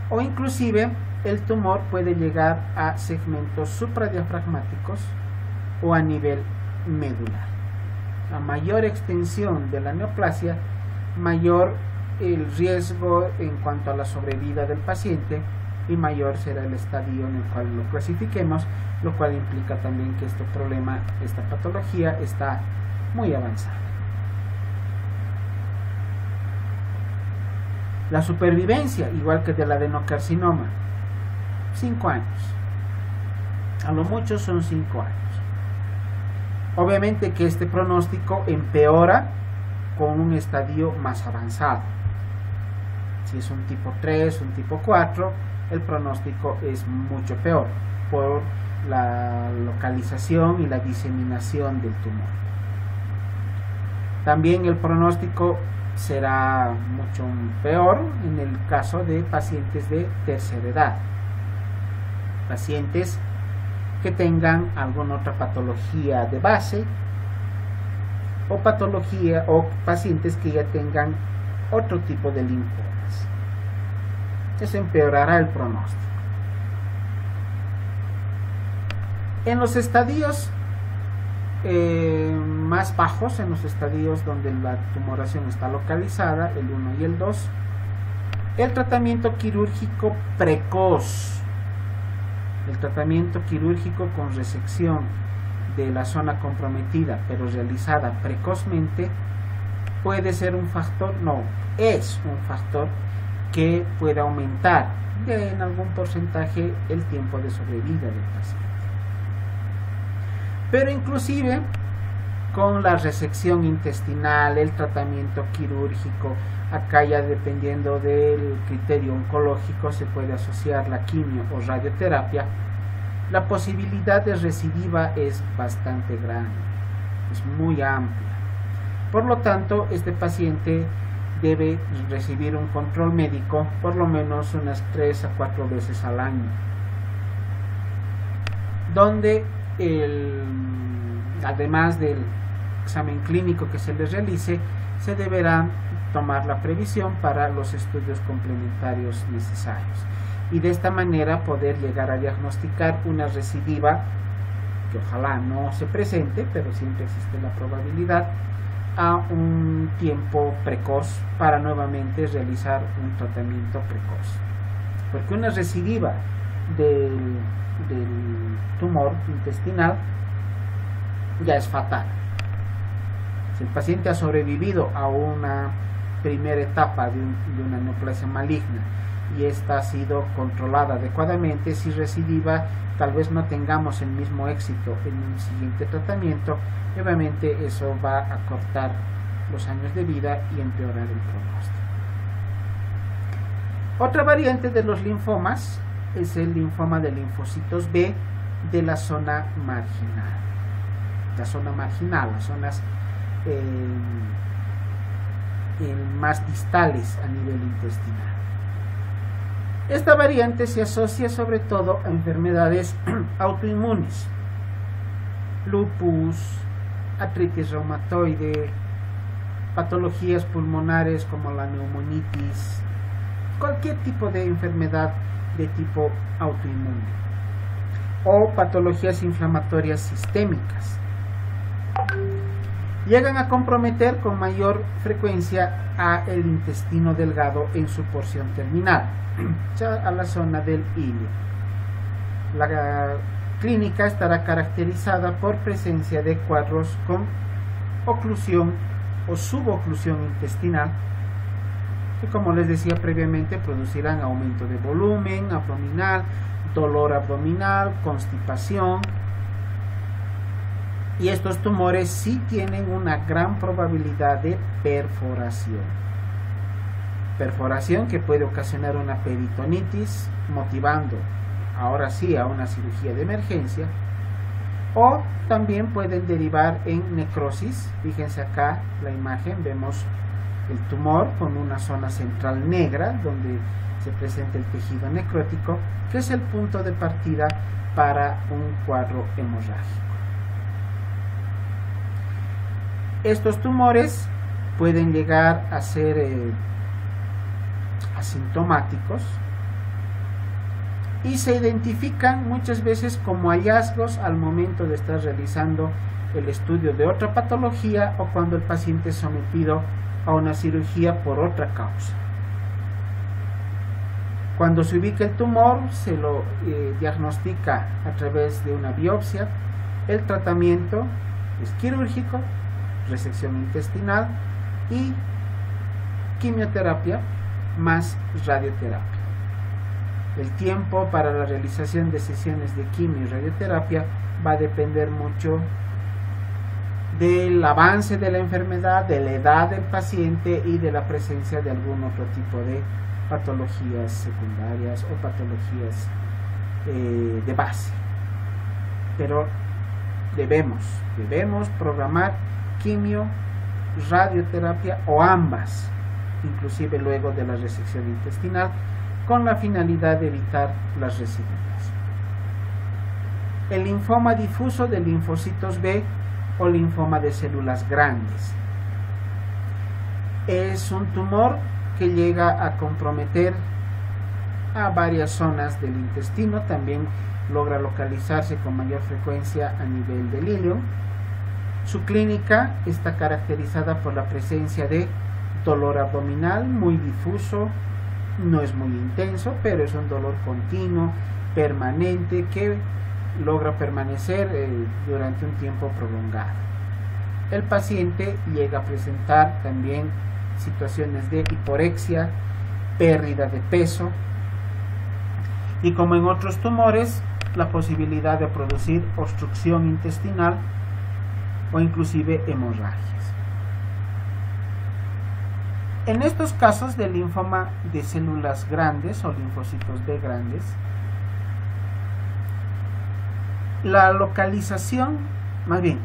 Speaker 1: o inclusive el tumor puede llegar a segmentos supradiafragmáticos o a nivel medular. A mayor extensión de la neoplasia, mayor el riesgo en cuanto a la sobrevida del paciente y mayor será el estadio en el cual lo clasifiquemos, lo cual implica también que este problema, esta patología está muy avanzada. La supervivencia, igual que del adenocarcinoma, 5 años. A lo mucho son 5 años. Obviamente que este pronóstico empeora con un estadio más avanzado. Si es un tipo 3, un tipo 4, el pronóstico es mucho peor por la localización y la diseminación del tumor. También el pronóstico será mucho peor en el caso de pacientes de tercera edad, pacientes que tengan alguna otra patología de base o patología o pacientes que ya tengan otro tipo de linfomas. Eso empeorará el pronóstico. En los estadios más bajos, en los estadios donde la tumoración está localizada, el 1 y el 2, el tratamiento quirúrgico precoz, el tratamiento quirúrgico con resección de la zona comprometida, pero realizada precozmente, puede ser un factor, no, es un factor que puede aumentar en algún porcentaje el tiempo de sobrevida del paciente. Pero inclusive con la resección intestinal, el tratamiento quirúrgico, acá ya dependiendo del criterio oncológico se puede asociar la quimio o radioterapia, la posibilidad de recidiva es bastante grande, es muy amplia. Por lo tanto, este paciente debe recibir un control médico por lo menos unas 3 a 4 veces al año, donde además del examen clínico que se les realice, se deberá tomar la previsión para los estudios complementarios necesarios y de esta manera poder llegar a diagnosticar una recidiva que ojalá no se presente, pero siempre existe la probabilidad, a un tiempo precoz para nuevamente realizar un tratamiento precoz, porque una recidiva del tumor intestinal ya es fatal. Si el paciente ha sobrevivido a una primera etapa de una neoplasia maligna y esta ha sido controlada adecuadamente, si recidiva tal vez no tengamos el mismo éxito en un siguiente tratamiento y obviamente eso va a cortar los años de vida y empeorar el pronóstico. Otra variante de los linfomas es el linfoma de linfocitos B de la zona marginal. La zona marginal, las zonas más distales a nivel intestinal. Esta variante se asocia sobre todo a enfermedades autoinmunes, lupus, artritis reumatoide, patologías pulmonares como la neumonitis, cualquier tipo de enfermedad de tipo autoinmune, o patologías inflamatorias sistémicas. Llegan a comprometer con mayor frecuencia a el intestino delgado en su porción terminal, ya a la zona del ilio. La clínica estará caracterizada por presencia de cuadros con oclusión o suboclusión intestinal, que, como les decía previamente, producirán aumento de volumen abdominal, dolor abdominal, constipación. Y estos tumores sí tienen una gran probabilidad de perforación. Perforación que puede ocasionar una peritonitis, motivando ahora sí a una cirugía de emergencia, o también pueden derivar en necrosis. Fíjense acá la imagen, vemos el tumor con una zona central negra donde se presenta el tejido necrótico, que es el punto de partida para un cuadro hemorrágico. Estos tumores pueden llegar a ser asintomáticos y se identifican muchas veces como hallazgos al momento de estar realizando el estudio de otra patología o cuando el paciente es sometido a una cirugía por otra causa. Cuando se ubica el tumor, se lo diagnostica a través de una biopsia. El tratamiento es quirúrgico, resección intestinal y quimioterapia más radioterapia. El tiempo para la realización de sesiones de quimio y radioterapia va a depender mucho del avance de la enfermedad, de la edad del paciente y de la presencia de algún otro tipo de patologías secundarias o patologías de base. Pero debemos programar quimio, radioterapia o ambas, inclusive luego de la resección intestinal, con la finalidad de evitar las recidivas. El linfoma difuso de linfocitos B o linfoma de células grandes es un tumor que llega a comprometer a varias zonas del intestino. También logra localizarse con mayor frecuencia a nivel del ilio. Su clínica está caracterizada por la presencia de dolor abdominal muy difuso, no es muy intenso, pero es un dolor continuo, permanente, que logra permanecer durante un tiempo prolongado. El paciente llega a presentar también situaciones de hiporexia, pérdida de peso y, como en otros tumores, la posibilidad de producir obstrucción intestinal o inclusive hemorragias. En estos casos de linfoma de células grandes o linfocitos B grandes, la localización, más bien,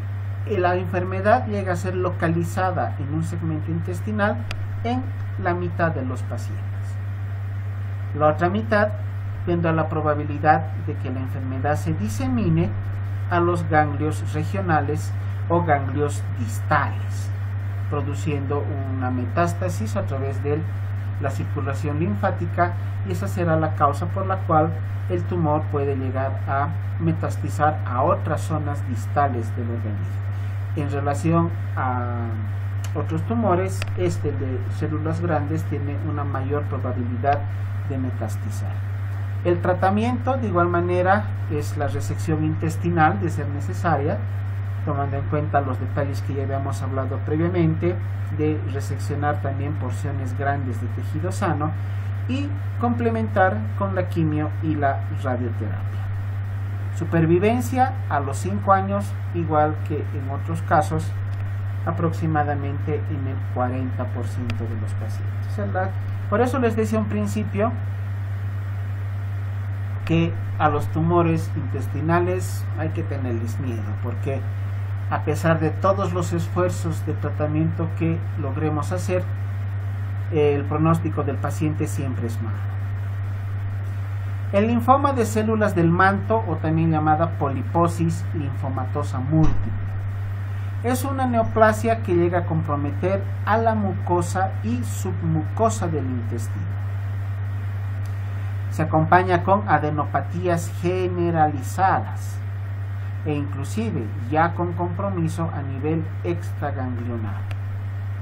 Speaker 1: la enfermedad llega a ser localizada en un segmento intestinal en la mitad de los pacientes. La otra mitad tendrá la probabilidad de que la enfermedad se disemine a los ganglios regionales o ganglios distales, produciendo una metástasis a través de la circulación linfática, y esa será la causa por la cual el tumor puede llegar a metastizar a otras zonas distales del organismo. En relación a otros tumores, este de células grandes tiene una mayor probabilidad de metastizar. El tratamiento, de igual manera, es la resección intestinal, de ser necesaria, tomando en cuenta los detalles que ya habíamos hablado previamente, de reseccionar también porciones grandes de tejido sano y complementar con la quimio y la radioterapia. Supervivencia a los 5 años, igual que en otros casos, aproximadamente en el 40% de los pacientes. Por eso les decía un principio que a los tumores intestinales hay que tenerles miedo, porque a pesar de todos los esfuerzos de tratamiento que logremos hacer, el pronóstico del paciente siempre es malo. El linfoma de células del manto, o también llamada poliposis linfomatosa múltiple, es una neoplasia que llega a comprometer a la mucosa y submucosa del intestino. Se acompaña con adenopatías generalizadas e inclusive ya con compromiso a nivel extraganglionar.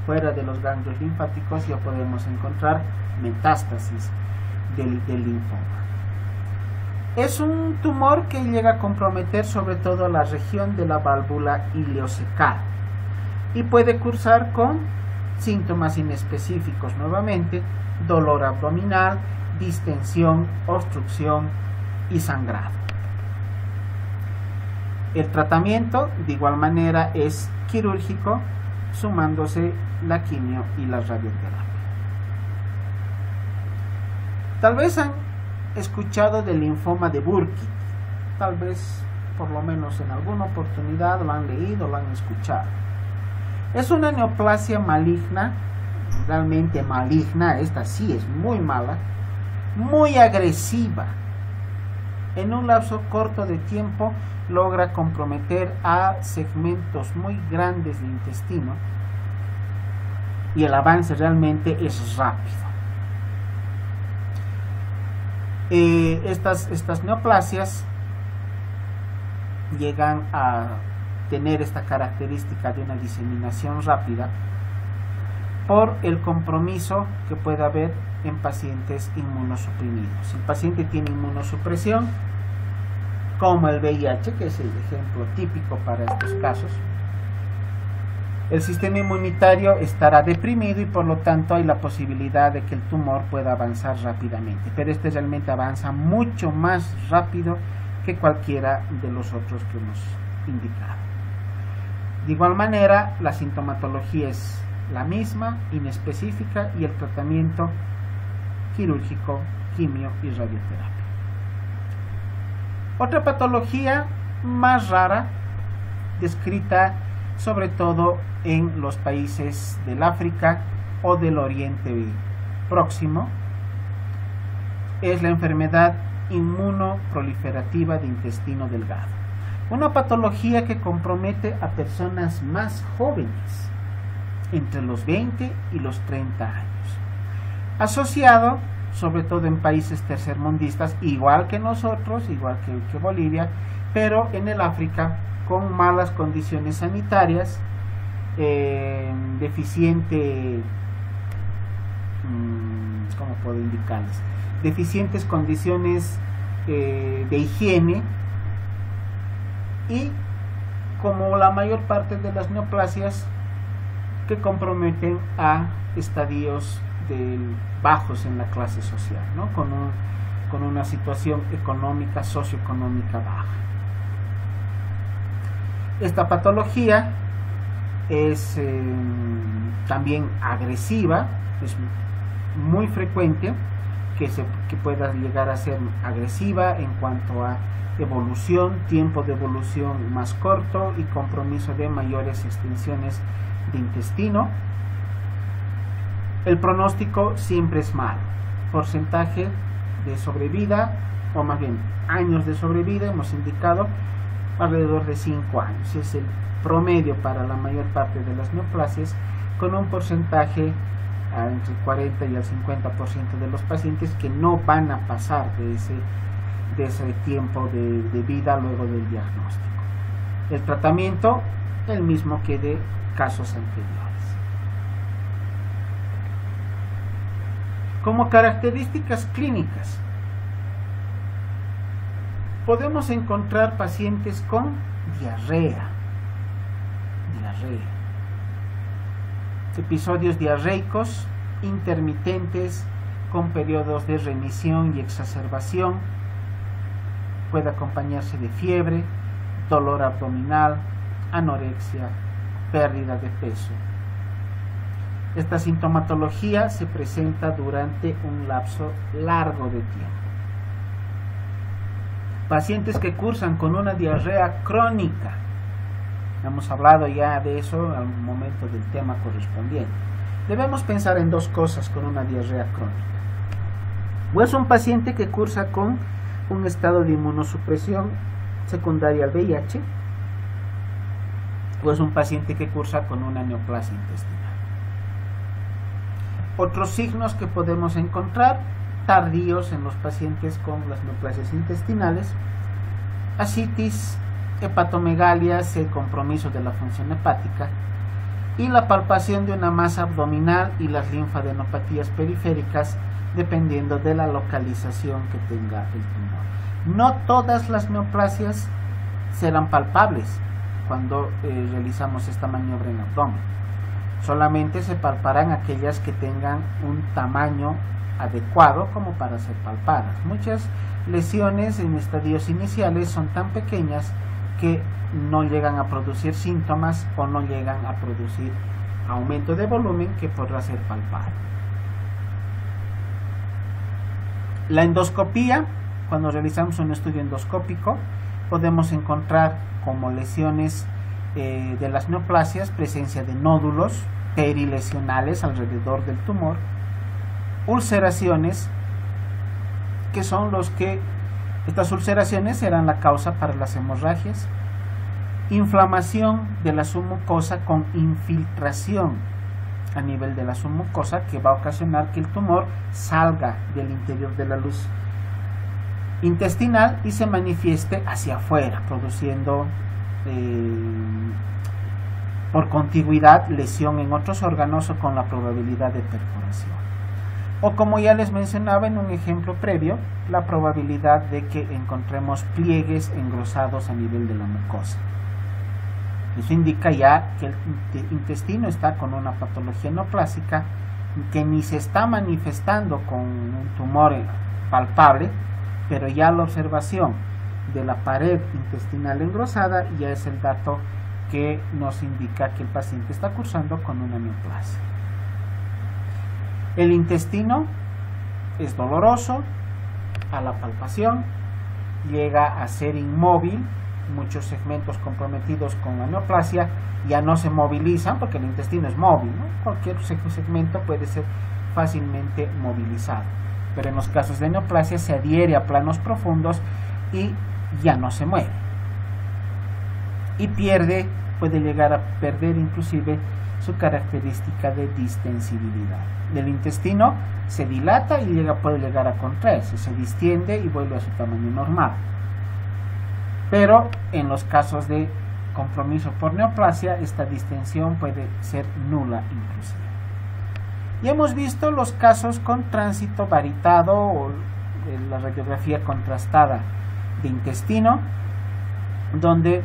Speaker 1: Fuera de los ganglios linfáticos ya podemos encontrar metástasis del linfoma. Es un tumor que llega a comprometer sobre todo la región de la válvula ileocecal y puede cursar con síntomas inespecíficos nuevamente, dolor abdominal, distensión, obstrucción y sangrado. El tratamiento de igual manera es quirúrgico, sumándose la quimio y la radioterapia. Tal vez han escuchado del linfoma de Burkitt, tal vez por lo menos en alguna oportunidad lo han leído, lo han escuchado. Es una neoplasia maligna, realmente maligna, esta sí es muy mala, muy agresiva. En un lapso corto de tiempo logra comprometer a segmentos muy grandes del intestino y el avance realmente es rápido. Estas neoplasias llegan a tener esta característica de una diseminación rápida por el compromiso que puede haber en pacientes inmunosuprimidos. Si el paciente tiene inmunosupresión, como el VIH, que es el ejemplo típico para estos casos, el sistema inmunitario estará deprimido y por lo tanto hay la posibilidad de que el tumor pueda avanzar rápidamente, pero este realmente avanza mucho más rápido que cualquiera de los otros que hemos indicado. De igual manera, la sintomatología es la misma, inespecífica, y el tratamiento quirúrgico, quimio y radioterapia. Otra patología más rara, descrita sobre todo en los países del África o del Oriente Próximo, es la enfermedad inmunoproliferativa de intestino delgado. Una patología que compromete a personas más jóvenes, entre los 20 y los 30 años. Asociado, sobre todo en países tercermundistas, igual que nosotros, igual que Bolivia, pero en el África, con malas condiciones sanitarias, deficiente, ¿cómo puedo indicarles? Deficientes condiciones de higiene, y como la mayor parte de las neoplasias que comprometen a estadios bajos en la clase social, ¿no? con una situación económica, socioeconómica baja. Esta patología es también agresiva, es muy frecuente que pueda llegar a ser agresiva en cuanto a evolución, tiempo de evolución más corto y compromiso de mayores extensiones de intestino. El pronóstico siempre es malo. Porcentaje de sobrevida, o más bien años de sobrevida, hemos indicado alrededor de 5 años. Es el promedio para la mayor parte de las neoplasias, con un porcentaje entre el 40 y el 50% de los pacientes que no van a pasar de ese tiempo de vida luego del diagnóstico. El tratamiento, el mismo que de casos anteriores. Como características clínicas, podemos encontrar pacientes con diarrea, episodios diarreicos intermitentes con periodos de remisión y exacerbación. Puede acompañarse de fiebre, dolor abdominal, anorexia, pérdida de peso. Esta sintomatología se presenta durante un lapso largo de tiempo. Pacientes que cursan con una diarrea crónica, hemos hablado ya de eso al momento del tema correspondiente. Debemos pensar en dos cosas con una diarrea crónica. O es un paciente que cursa con un estado de inmunosupresión secundaria al VIH, o es un paciente que cursa con una neoplasia intestinal. Otros signos que podemos encontrar tardíos en los pacientes con las neoplasias intestinales: ascitis, hepatomegalias, el compromiso de la función hepática, y la palpación de una masa abdominal y las linfadenopatías periféricas, dependiendo de la localización que tenga el tumor. No todas las neoplasias serán palpables cuando realizamos esta maniobra en abdomen. Solamente se palparán aquellas que tengan un tamaño adecuado como para ser palpadas. Muchas lesiones en estadios iniciales son tan pequeñas que no llegan a producir síntomas o no llegan a producir aumento de volumen que podrá ser palpable. La endoscopía, cuando realizamos un estudio endoscópico, podemos encontrar como lesiones de las neoplasias presencia de nódulos perilesionales alrededor del tumor, ulceraciones, que son estas ulceraciones serán la causa para las hemorragias, inflamación de la submucosa con infiltración a nivel de la submucosa que va a ocasionar que el tumor salga del interior de la luz intestinal y se manifieste hacia afuera, produciendo por contigüidad lesión en otros órganos o con la probabilidad de perforación. O como ya les mencionaba en un ejemplo previo, la probabilidad de que encontremos pliegues engrosados a nivel de la mucosa. Eso indica ya que el intestino está con una patología neoplásica que ni se está manifestando con un tumor palpable, pero ya la observación de la pared intestinal engrosada ya es el dato que nos indica que el paciente está cursando con una neoplasia. El intestino es doloroso a la palpación, llega a ser inmóvil. Muchos segmentos comprometidos con la neoplasia ya no se movilizan porque el intestino es móvil, ¿no? Cualquier segmento puede ser fácilmente movilizado, pero en los casos de neoplasia se adhiere a planos profundos y ya no se mueve y puede llegar a perder inclusive su característica de distensibilidad. El intestino se dilata y puede llegar a contraerse, se distiende y vuelve a su tamaño normal. Pero en los casos de compromiso por neoplasia, esta distensión puede ser nula inclusive. Y hemos visto los casos con tránsito varitado o la radiografía contrastada de intestino, donde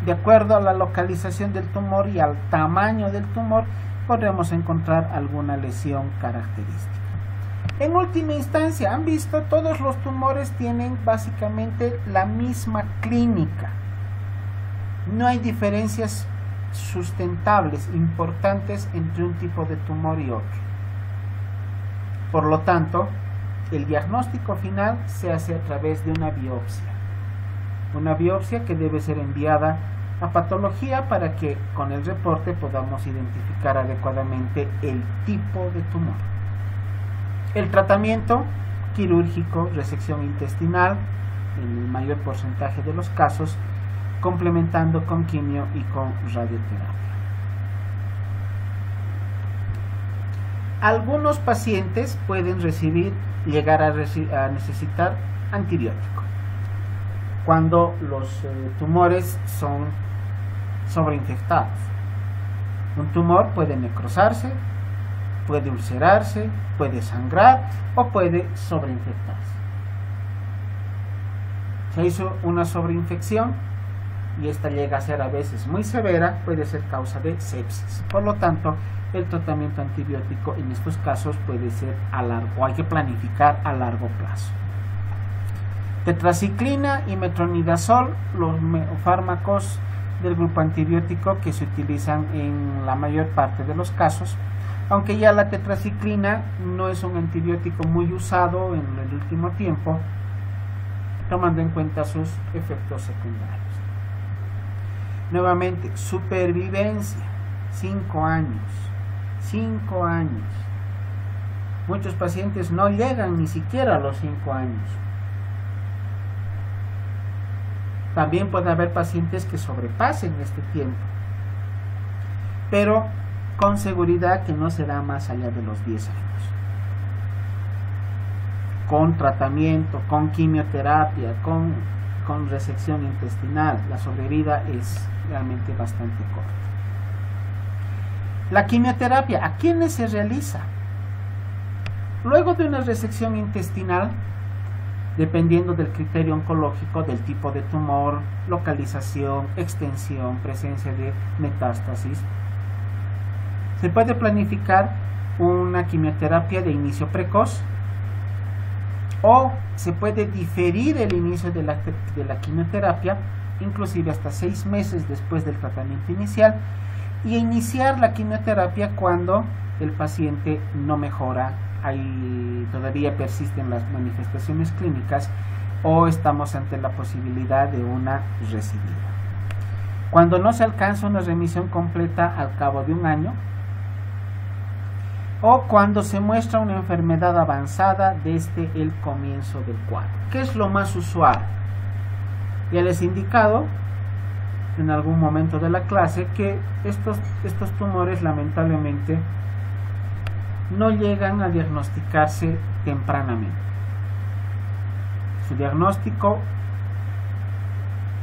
Speaker 1: de acuerdo a la localización del tumor y al tamaño del tumor podremos encontrar alguna lesión característica. En última instancia, han visto, todos los tumores tienen básicamente la misma clínica. No hay diferencias sustentables, importantes entre un tipo de tumor y otro. Por lo tanto, el diagnóstico final se hace a través de una biopsia. Una biopsia que debe ser enviada a patología para que con el reporte podamos identificar adecuadamente el tipo de tumor. El tratamiento quirúrgico, resección intestinal, en el mayor porcentaje de los casos, complementando con quimio y con radioterapia. Algunos pacientes pueden llegar a necesitar antibiótico cuando los tumores son sobreinfectados. Un tumor puede necrosarse, puede ulcerarse, puede sangrar o puede sobreinfectarse. Se hizo una sobreinfección y esta llega a ser a veces muy severa, puede ser causa de sepsis. Por lo tanto, el tratamiento antibiótico en estos casos puede ser hay que planificar a largo plazo. Tetraciclina y metronidazol, los fármacos del grupo antibiótico que se utilizan en la mayor parte de los casos, aunque ya la tetraciclina no es un antibiótico muy usado en el último tiempo, tomando en cuenta sus efectos secundarios. Nuevamente, supervivencia, 5 años. 5 años. Muchos pacientes no llegan ni siquiera a los 5 años. También puede haber pacientes que sobrepasen este tiempo, pero con seguridad que no será más allá de los 10 años. Con tratamiento, con quimioterapia, con resección intestinal, la sobrevida es realmente bastante corta. La quimioterapia, ¿a quiénes se realiza? Luego de una resección intestinal, dependiendo del criterio oncológico, del tipo de tumor, localización, extensión, presencia de metástasis, se puede planificar una quimioterapia de inicio precoz o se puede diferir el inicio de la quimioterapia, inclusive hasta 6 meses después del tratamiento inicial, y iniciar la quimioterapia cuando el paciente no mejora, ahí todavía persisten las manifestaciones clínicas o estamos ante la posibilidad de una recidiva. Cuando no se alcanza una remisión completa al cabo de 1 año, o cuando se muestra una enfermedad avanzada desde el comienzo del cuadro. ¿Qué es lo más usual? Ya les he indicado en algún momento de la clase que estos tumores lamentablemente no llegan a diagnosticarse tempranamente. Su diagnóstico,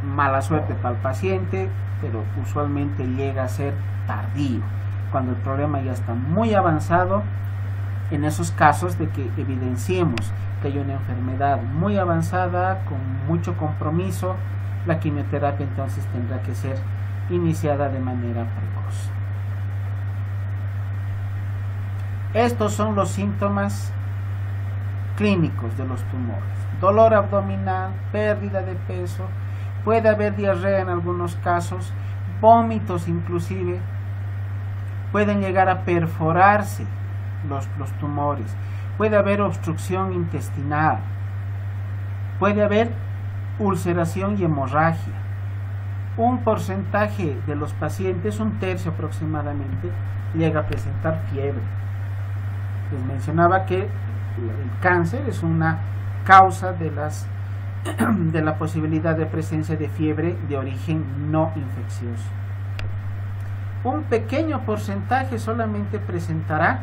Speaker 1: mala suerte para el paciente, pero usualmente llega a ser tardío, cuando el problema ya está muy avanzado. En esos casos de que evidenciemos que hay una enfermedad muy avanzada, con mucho compromiso, la quimioterapia entonces tendrá que ser iniciada de manera precoz. Estos son los síntomas clínicos de los tumores: dolor abdominal, pérdida de peso, puede haber diarrea en algunos casos, vómitos inclusive, pueden llegar a perforarse los tumores, puede haber obstrucción intestinal, puede haber ulceración y hemorragia. Un porcentaje de los pacientes, 1/3 aproximadamente, llega a presentar fiebre. Les mencionaba que el cáncer es una causa de la posibilidad de presencia de fiebre de origen no infeccioso. Un pequeño porcentaje solamente presentará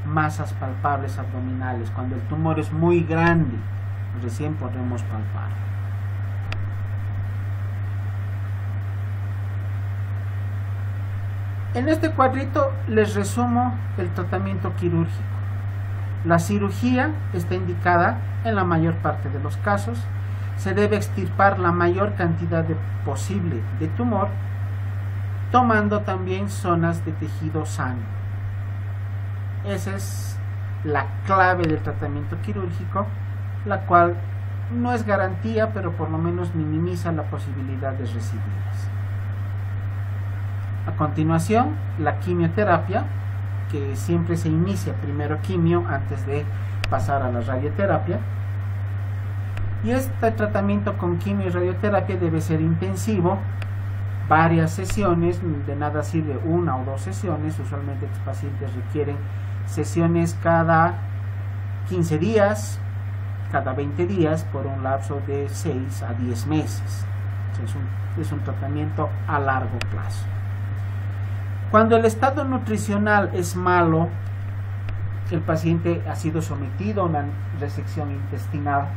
Speaker 1: masas palpables abdominales. Cuando el tumor es muy grande, recién podremos palpar. En este cuadrito les resumo el tratamiento quirúrgico. La cirugía está indicada en la mayor parte de los casos. Se debe extirpar la mayor cantidad posible de tumor, tomando también zonas de tejido sano. Esa es la clave del tratamiento quirúrgico, la cual no es garantía, pero por lo menos minimiza la posibilidad de recidivas. A continuación, la quimioterapia, que siempre se inicia primero quimio antes de pasar a la radioterapia. Y este tratamiento con quimio y radioterapia debe ser intensivo, varias sesiones, de nada sirve 1 o 2 sesiones. Usualmente los pacientes requieren sesiones cada 15 días, cada 20 días, por un lapso de 6 a 10 meses. Es un tratamiento a largo plazo. Cuando el estado nutricional es malo, el paciente ha sido sometido a una resección intestinal,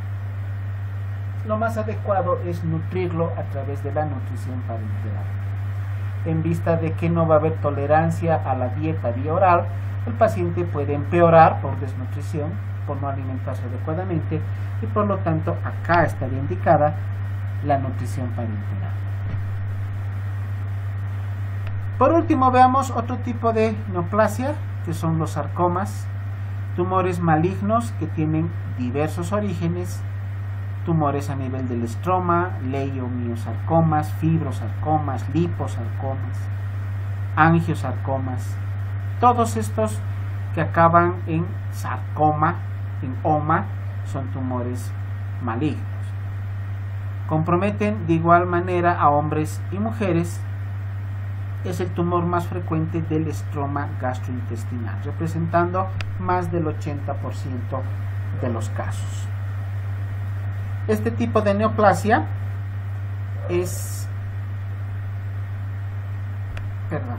Speaker 1: lo más adecuado es nutrirlo a través de la nutrición parenteral. En vista de que no va a haber tolerancia a la dieta vía oral, el paciente puede empeorar por desnutrición, por no alimentarse adecuadamente, y por lo tanto acá estaría indicada la nutrición parenteral. Por último, veamos otro tipo de neoplasia, que son los sarcomas, tumores malignos que tienen diversos orígenes, tumores a nivel del estroma, leiomiosarcomas, fibrosarcomas, liposarcomas, angiosarcomas, todos estos que acaban en sarcoma, en oma, son tumores malignos. Comprometen de igual manera a hombres y mujeres es el tumor más frecuente del estroma gastrointestinal, representando más del 80% de los casos. Este tipo de neoplasia es... Perdón.